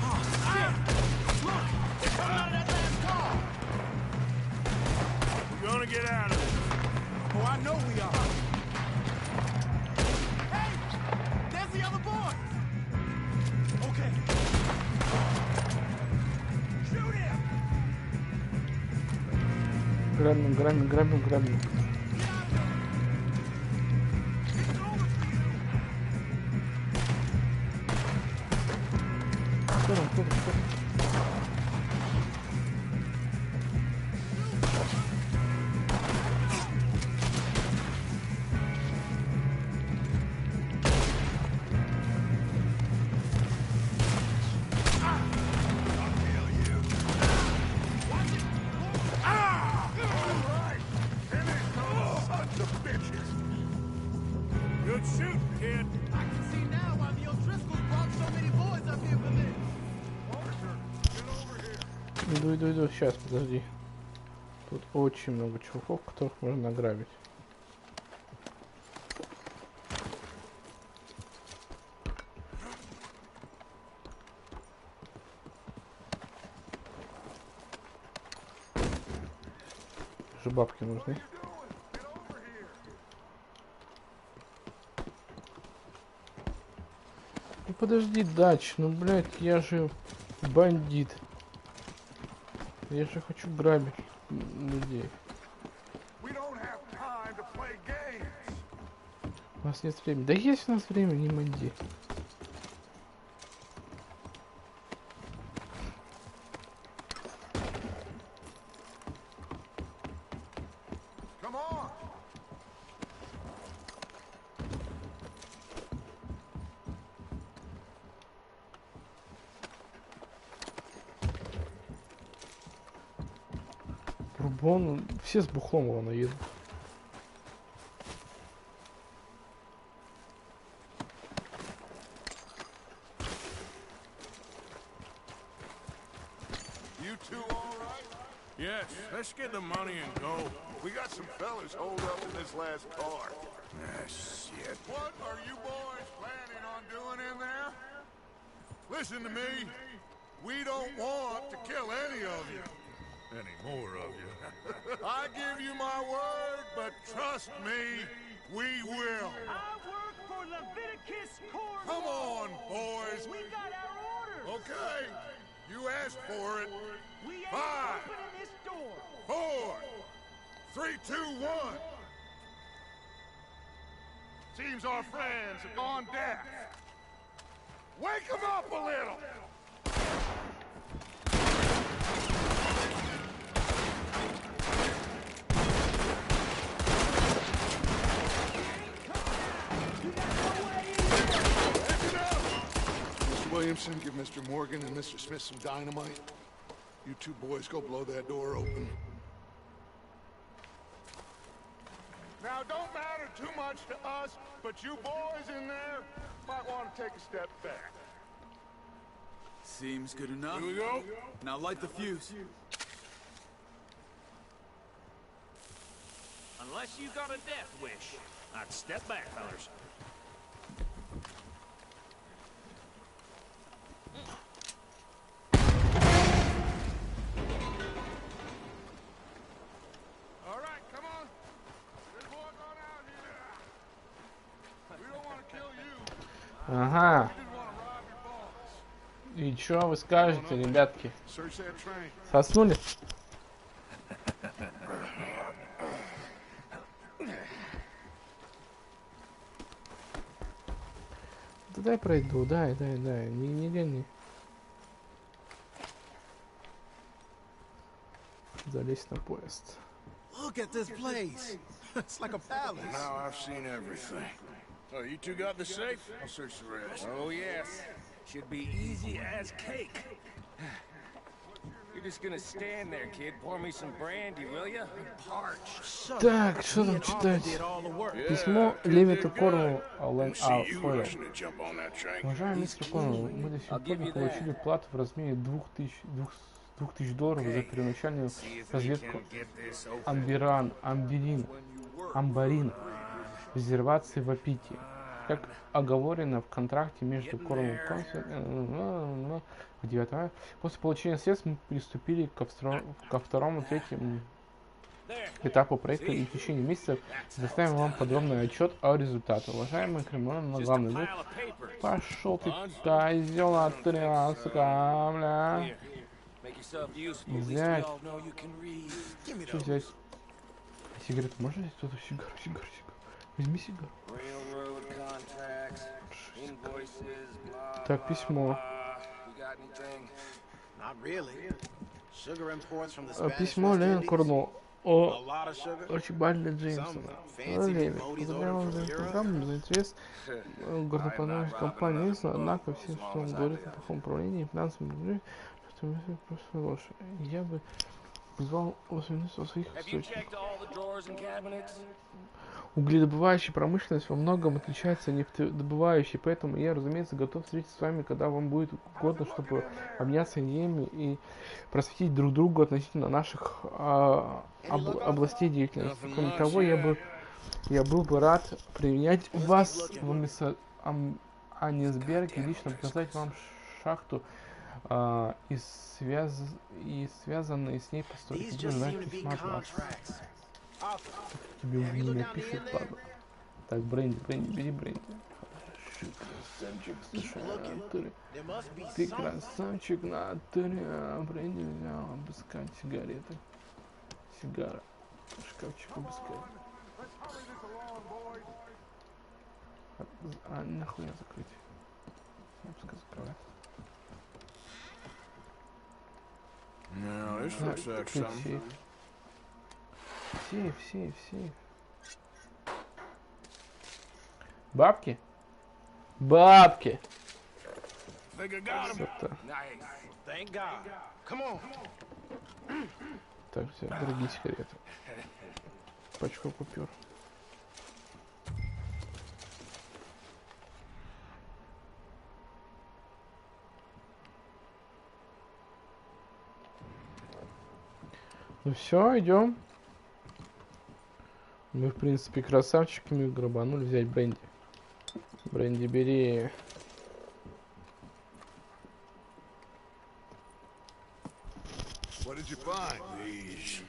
Oh, shit. Look, they're coming out of that last car. We're gonna get out of this. Oh, I know we are. Hey, there's the other boy. Okay. Shoot him. Грабим, грабим, грабим, грабим. Кто там, кто там, кто там? Good shooting, kid. I can see now why the O'Driscolls brought so many boys up here for this. Иду, иду, иду. Сейчас, подожди. Тут очень много чуваков, которых можно ограбить. Же бабки нужны. Ну подожди, дач, ну, блядь, я же бандит. Я же хочу грабить людей. У нас нет времени. Да есть у нас время, не манди. Бурбон, все с бухлом его наедут. Yes, let's get the money and go. We got some fellas holed up in this last car. Ah, shit. What are you boys planning on doing in there? Listen to me. We don't want to kill any of you. Any more of you. I give you my word, but trust me, we will. I work for Leviticus Corps. Come on, boys. We got our orders. Okay, you asked for it. We ain't 5, opening this door. 4, 3, 2, 1. Seems our friends have gone deaf. Wake them up a little. Mr. Williamson, give Mr. Morgan and Mr. Smith some dynamite. You two boys go blow that door open. Now, don't matter too much to us, but you boys in there might want to take a step back. Seems good enough. Here we go. Now light the fuse. Unless you got a death wish, I'd step back, fellas. All right, come on. There's more going out here. We don't want to kill you. Ага. И чё вы скажете, ребятки? Соснули? Да дай пройду, дай, не гони. Залезь на поезд. Look at this place. It's like a palace. Now I've seen everything. Oh, you two got the safe? I'll search the rest. Oh, yes. Should be easy as cake. You're just gonna stand there, kid. Pour me some brandy, will ya? Parch. Так, что там читать? Письмо Левиту Корнеллу Фойлу. Уважаемый мистер Корнелл, мы до сих пор не получили плату в размере $2000 за первоначальную разведку Амбарин резервации в Апите. Как оговорено в контракте между Корнеллом и 9. После получения средств мы приступили ко второму, третьему этапу проекта и в течение месяцев предоставим вам подробный отчет о результатах. Уважаемый Кремлин, на главный вид. Пошел ты, козел, отряска, бля. Взять. Что взять? Сигарету можно взять? Кто-то сигару. Возьми сигару. Так, письмо. Письмо Левин Корнеллу о Арчибальде Джеймсона. Левин, поздравляю вас за программу, за интерес к горноподобной компании. Однако все, что он говорит о плохом управлении финансовым, что просто ложь. Я бы призвал усомниться в своих источниках. Угледобывающая промышленность во многом отличается от нефтедобывающей, поэтому я, разумеется, готов встретиться с вами, когда вам будет угодно, чтобы обменяться идеями и просветить друг друга относительно наших областей деятельности. Кроме того, я был бы рад принять вас в Аннисберге, лично показать вам шахту и связанные с ней постройки. Буду ждать письма от вас. Тебе уже не напишут, ладно. Так, бренди, бери бренди. Красавчик в натуре. Ты красавчик в натуре. Бренди взял обыскать сигареты. Сигара. Шкафчик обыскать. А нахуй закрыть? Пускай закрывает. No, this looks like something. Сейф. Бабки? Бабки! Так, все, дорогие сигареты. Пачку купюр. Ну все, идем. Мы, в принципе, красавчиками грабанули взять бренди. Бренди бери. What did you find? These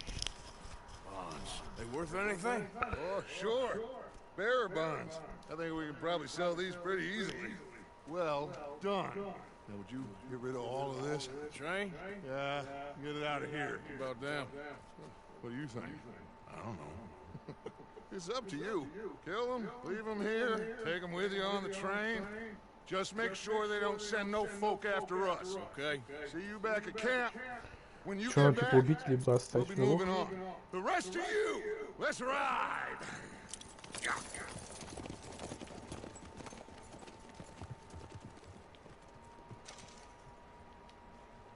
bonds. They worth anything? Oh, sure. Bearer bonds. I think we can probably sell these pretty easily. Well done. Now, would you get rid of all of this? Train? Yeah, get it out of here. About damn. What do you think? I don't know. It's up to you. Kill them, leave them here, take them with you on the train. Just make sure they don't send no folk after us, okay? See you back at camp. When you get back, убить, либо we'll оставить be его. moving on. The rest of you, let's ride!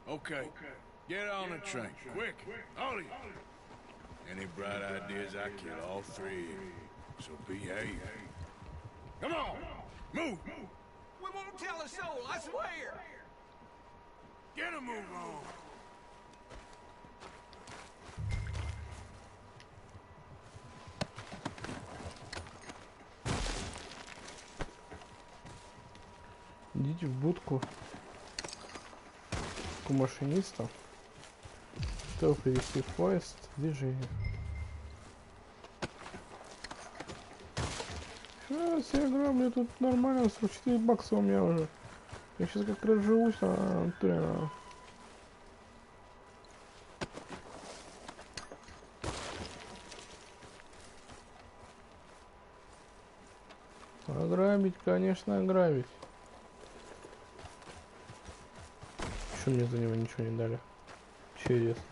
Okay, get on the train, quick, all of you. Any bright ideas, I kill all three of you. So behave. Come on, move! We won't tell a soul, I swear! Get a move on! Идите в будку к машинисту, чтобы привести поезд в движение. Сейчас я граблю, тут нормально, 44 бакса у меня уже. Я сейчас как разживусь, Ограбить, конечно, ограбить. Что мне за него ничего не дали? Интересно.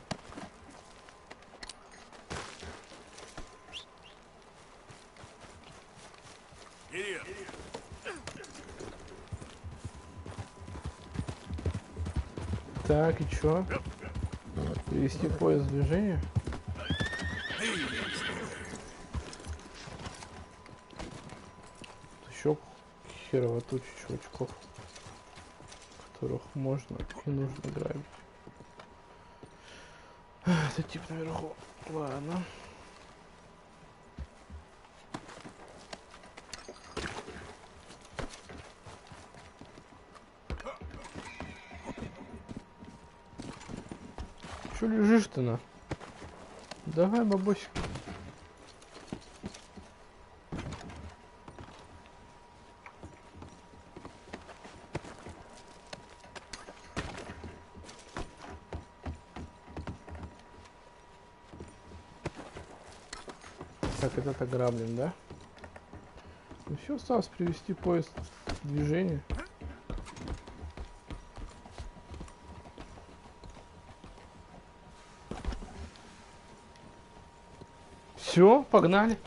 Так, и чё? Привести поезд в движение? Еще херово туча чувачков, которых можно и нужно грабить. Это тип наверху. Ладно. Чё лежишь-то на? Давай, бабосик. Так, этот ограблен, да? Ну все, осталось привести поезд в движение. Все, погнали.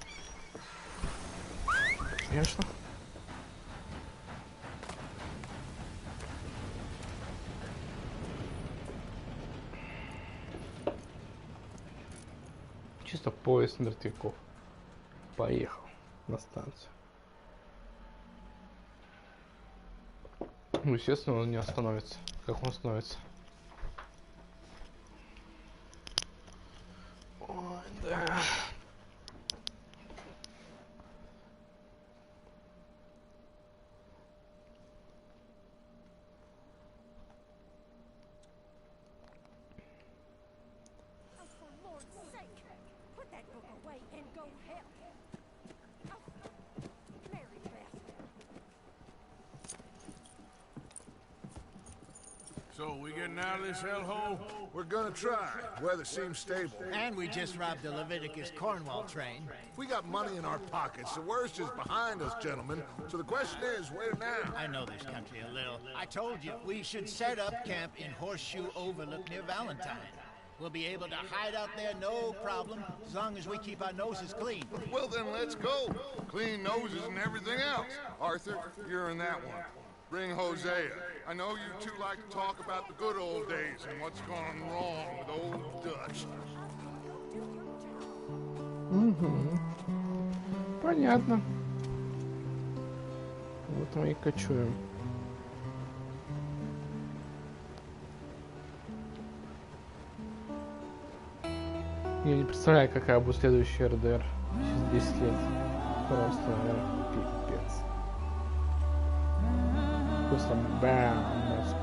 Конечно. Чисто поезд мертвяков. Поехал на станцию. Ну, естественно, он не остановится. Как он остановится? Ой, да. So, we getting out of this hellhole? We're gonna try. Weather seems stable. And we just robbed the Leviticus Cornwall train. We got money in our pockets. The worst is behind us, gentlemen. So the question is, where now? I know this country a little. I told you, we should set up camp in Horseshoe Overlook near Valentine. We'll be able to hide out there, no problem, as long as we keep our noses clean. Well, then let's go. Clean noses and everything else. Arthur, you're in that one. Bring Hosea. I know you two like to talk about the good old days and what's gone wrong with old Dutch. Понятно. Вот мы и кочуем. Я не представляю, какая будет следующая RDR через 10 лет. Просто пипец. Просто бам, мозг.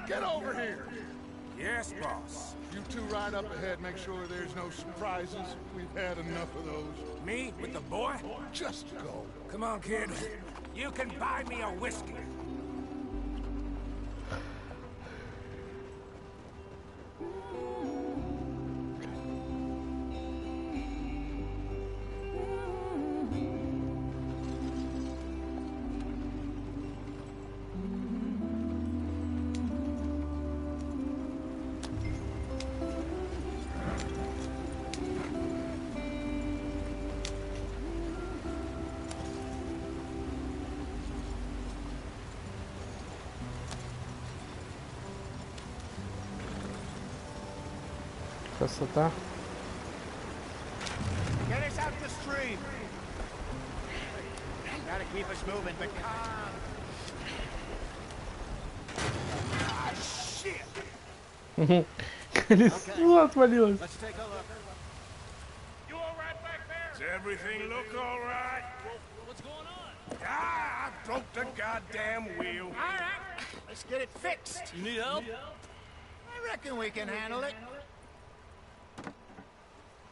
Get over here! Yes, boss. You two ride up ahead, make sure there's no surprises. We've had enough of those. Me with the boy? Just go. Come on, kid. You can buy me a whiskey. Красота. Get us out the stream. Gotta keep us moving, but calm. Ah, shit. Колесо отвалилось. Let's take a look. You all right back there? Does everything look all right? What's going on? Ah, I broke the goddamn wheel. All right, let's get it fixed. You need help? I reckon we can handle it.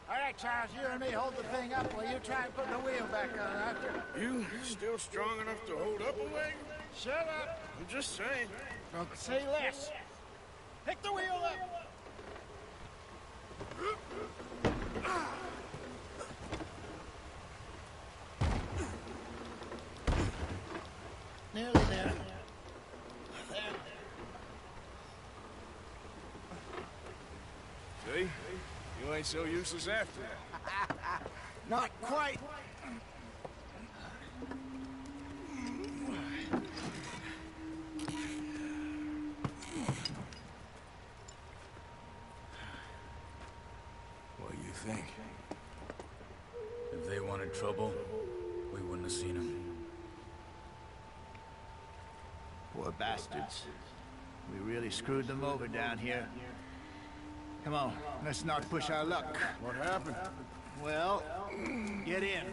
All right, Charles, you and me hold the thing up while you try and put the wheel back on, Arthur. You still strong enough to hold up a wagon? Shut up. I'm just saying. Don't say less. Pick the wheel up. Nearly there. There. See? You ain't so useless after that. Not quite. What do you think? If they wanted trouble, we wouldn't have seen them. Poor bastards. We really screwed them over down here. Come on, let's not push our luck. What happened? Well, get in.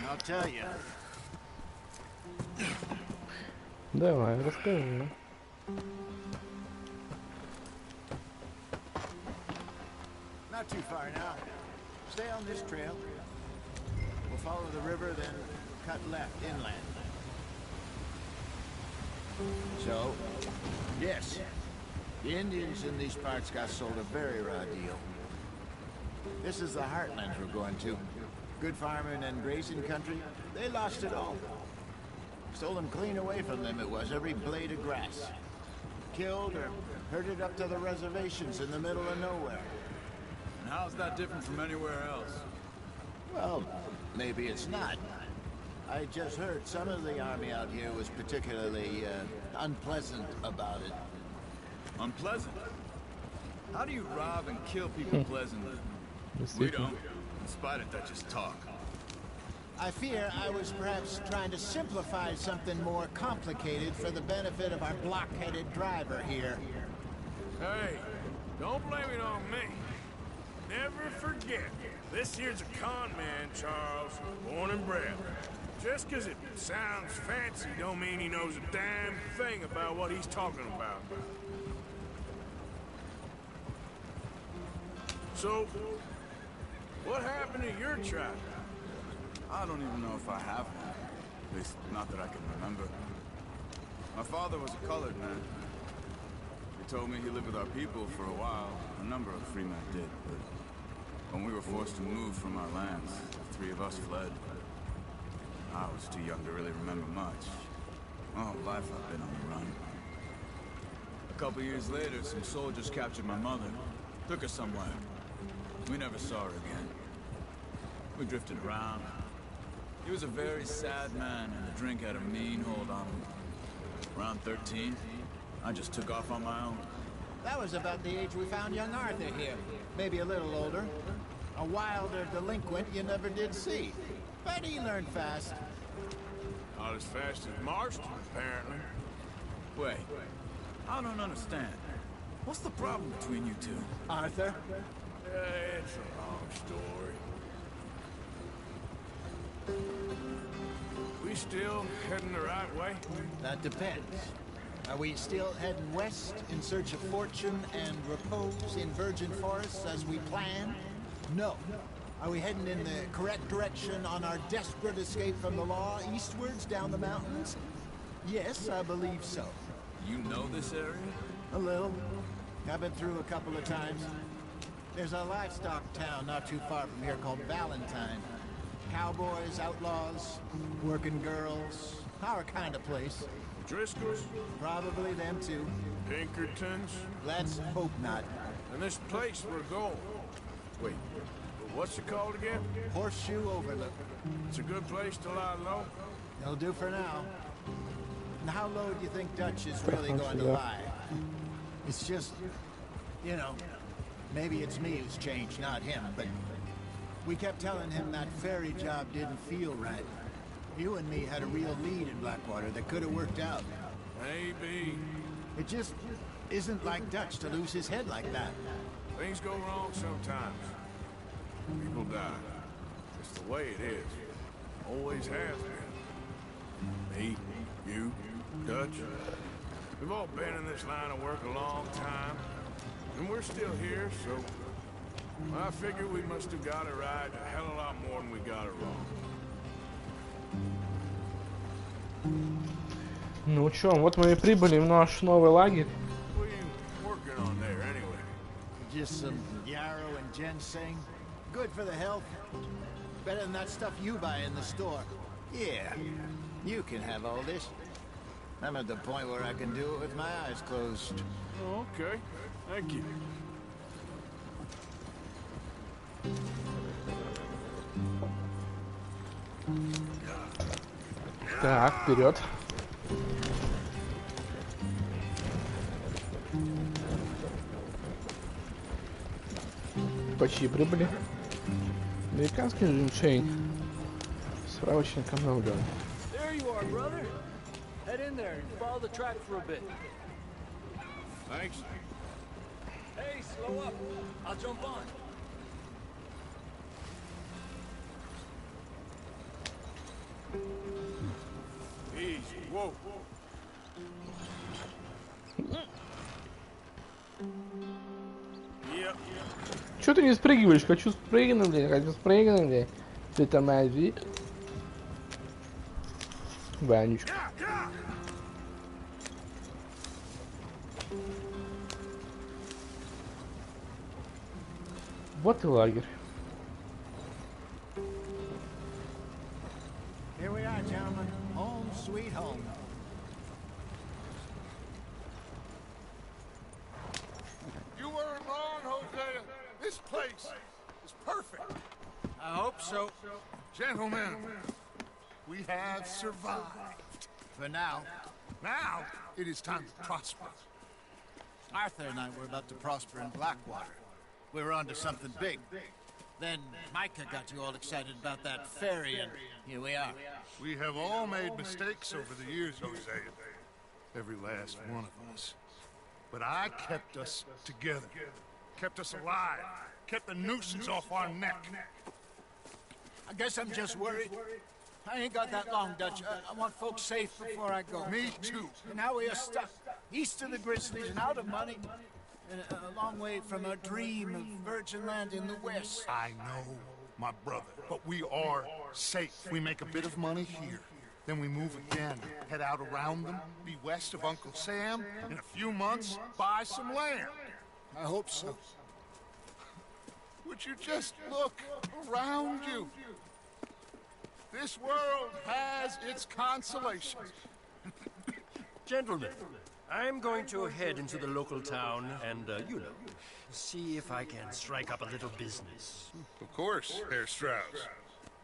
I'll tell you. Давай, расскажи. Not too far now. Stay on this trail. We'll follow the river, then cut left inland. So, yes, the Indians in these parts got sold a very raw deal. This is the heartlands we're going to. Good farming and grazing country, they lost it all. Stolen clean away from them it was, every blade of grass. Killed or herded up to the reservations in the middle of nowhere. And how's that different from anywhere else? Well, maybe it's not. I just heard some of the army out here was particularly unpleasant about it. Unpleasant? How do you rob and kill people pleasantly? We don't, in spite of Dutch's talk. I fear I was perhaps trying to simplify something more complicated for the benefit of our block-headed driver here. Hey, don't blame it on me. Never forget, this here's a con man, Charles, born and bred. Just 'cause it sounds fancy don't mean he knows a damn thing about what he's talking about. So, what happened to your tribe? I don't even know if I have one. At least, not that I can remember. My father was a colored man. He told me he lived with our people for a while. A number of free men did, but when we were forced to move from our lands, the three of us fled. I was too young to really remember much. All life I've been on the run. A couple years later, some soldiers captured my mother, took her somewhere. We never saw her again. We drifted around. He was a very sad man, and the drink had a mean hold on him. Around 13, I just took off on my own. That was about the age we found young Arthur here. Maybe a little older. A wilder delinquent you never did see. But he learned fast. Not as fast as Marston, apparently. Wait, I don't understand. What's the problem between you two? Arthur? It's a long story. We still heading the right way? That depends. Are we still heading west in search of fortune and repose in virgin forests as we planned? No. Are we heading in the correct direction on our desperate escape from the law eastwards down the mountains? Yes, I believe so. You know this area? A little. I've been through a couple of times. There's a livestock town not too far from here called Valentine. Cowboys, outlaws, working girls, our kind of place. Driscolls? Probably them too. Pinkertons? Let's hope not. And this place we're going. Wait, what's it called again? Horseshoe Overlook. It's a good place to lie low? It'll do for now. And how low do you think Dutch is really going to lie? It's just, you know, maybe it's me who's changed, not him, but we kept telling him that ferry job didn't feel right. You and me had a real lead in Blackwater that could have worked out. Maybe. It just isn't like Dutch to lose his head like that. Things go wrong sometimes. People die. It's the way it is. Always has been. Me, you, Dutch. We've all been in this line of work a long time. And we're still here, so I figure we must have got it right a hell of a lot more than we got it wrong. Ну чё, вот мы и прибыли в наш новый лагерь. What are you working on there, anyway? Just some yarrow and ginseng. Good for the health. Better than that stuff you buy in the store. Yeah, you can have all this. I'm at the point where I can do it with my eyes closed. Oh, okay. Thank you. Так, вперед. Почти прибыли. Американский жемчужин. Справочник обновлен. There you are, brother. Head in there and follow the track for a bit. Thanks. Hey, slow up. I'll jump on. Easy. Whoa. Чё ты не спрыгиваешь? Хочу спрыгнуть, блядь, хочу спрыгнуть, блядь. Ты тормози. Ванечка. Вот и лагерь. Here we are, gentlemen. Home sweet home. You weren't wrong, Hosea. This place is perfect. I hope so. Gentlemen, we have survived. For now. Now, it is time to prosper. Arthur and I were about to prosper in Blackwater. We were onto something big. Then Micah got you all excited about that ferry, and here we are. We have all made mistakes over the years, Jose. Every last one of us. But I kept us together. Kept us alive. Kept the nuisance off our neck. I guess I'm just worried. I ain't got that long, Dutch. I want folks safe before I go. Me too. And now we are stuck east of the Grizzlies and out of money. And a long way from a dream of virgin land in the west. I know, my brother. But we are safe. We make a bit of money here. Then we move again, head out around them, be west of Uncle Sam, in a few months, buy some land. I hope so. Would you just look around you? This world has its consolations. Gentlemen, I'm going to head into the local town and, see if I can strike up a little business. Of course, Herr Strauss.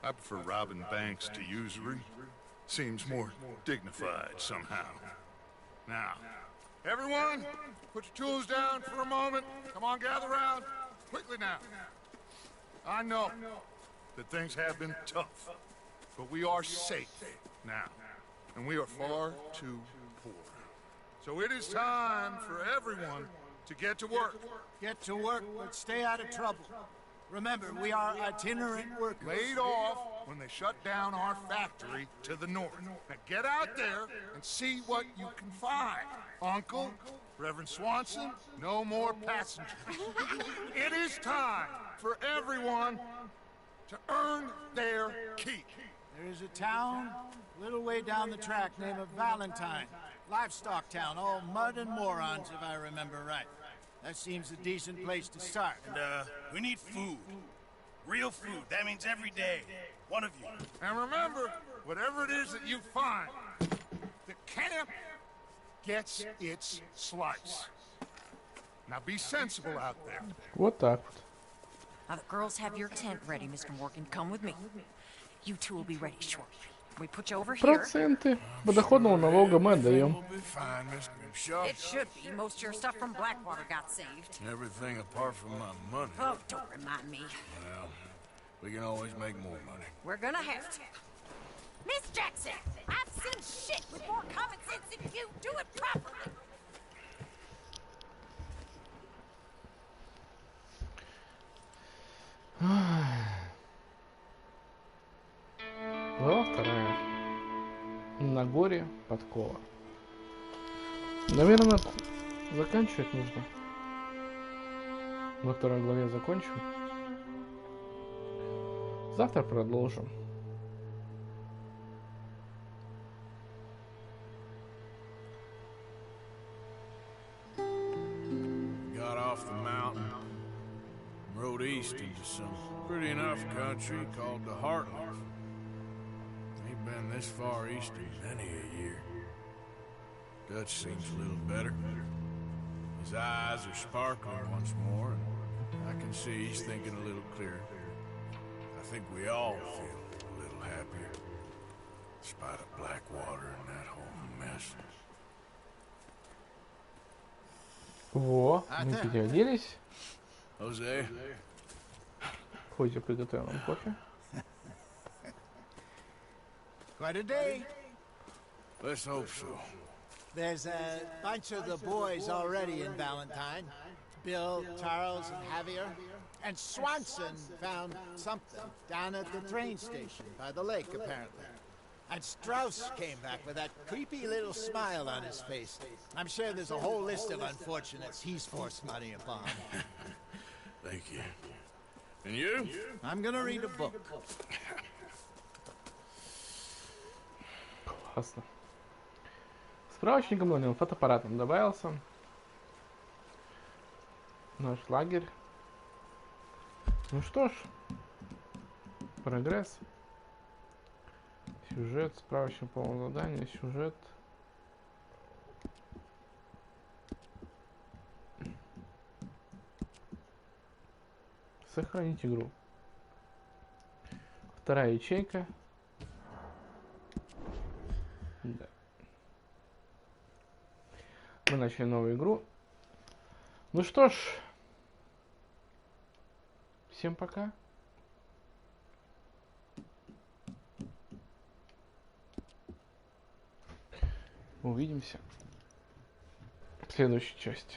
I prefer robbing banks to usury. Seems more dignified somehow. Now, everyone, put your tools down for a moment. Come on, gather round. Quickly now. I know that things have been tough, but we are safe now, and we are far too poor. So it is time for everyone to get to work. Get to work, but stay out of trouble. Remember, we are itinerant workers. Laid off when they shut down our factory to the north. Now get out there and see what you can find. Uncle, Reverend Swanson, no more passengers. It is time for everyone to earn their keep. There is a town a little way down the track named Valentine. Livestock town, all mud and morons, if I remember right. That seems a decent place to start. And, we need food. Real food. That means every day. One of you. And remember, whatever it is that you find, the camp gets its slice. Now be sensible out there. Вот так вот. Now the girls have your tent ready, Mr. Morgan. Come with me. You two will be ready shortly. We put you over here. Проценты подоходного налога мы отдаем. It should be. Most of your stuff from Blackwater got saved. Everything apart from my money. Oh, don't remind me. Well, we can always make more money. We're gonna have to. Miss Jackson, I've seen shit with more common sense than you. Do it properly. Глава 2. На горе подкова. Наверное, заканчивать нужно. Во второй главе закончим. Завтра продолжим. Got off the mountain, rode east into some pretty enough country called the Heartlands. Ain't been this far east in many a year. Dutch seems a little better. His eyes are sparkling once more, and I can see he's thinking a little clearer. I think we all feel a little happier, in spite of Blackwater and that whole mess. Во, мы переоделись. Jose. Хоть я приготовил нам кофе. Quite a day. Let's hope so. There's a bunch of the boys already in Valentine. Bill, Charles, and Javier. And Swanson found something down at the train station by the lake, apparently. And Strauss came back with that creepy little smile on his face. I'm sure there's a whole list of unfortunates he's forced money upon. Thank you. And you? I'm gonna read a book. Классно. Справочником новым фотоаппаратом добавился. Наш лагерь. Ну что ж. Прогресс. Сюжет. Справочник полного задания. Сюжет. Сохранить игру. Вторая ячейка. Да. Мы начали новую игру. Ну что ж. Всем пока. Увидимся в следующей части.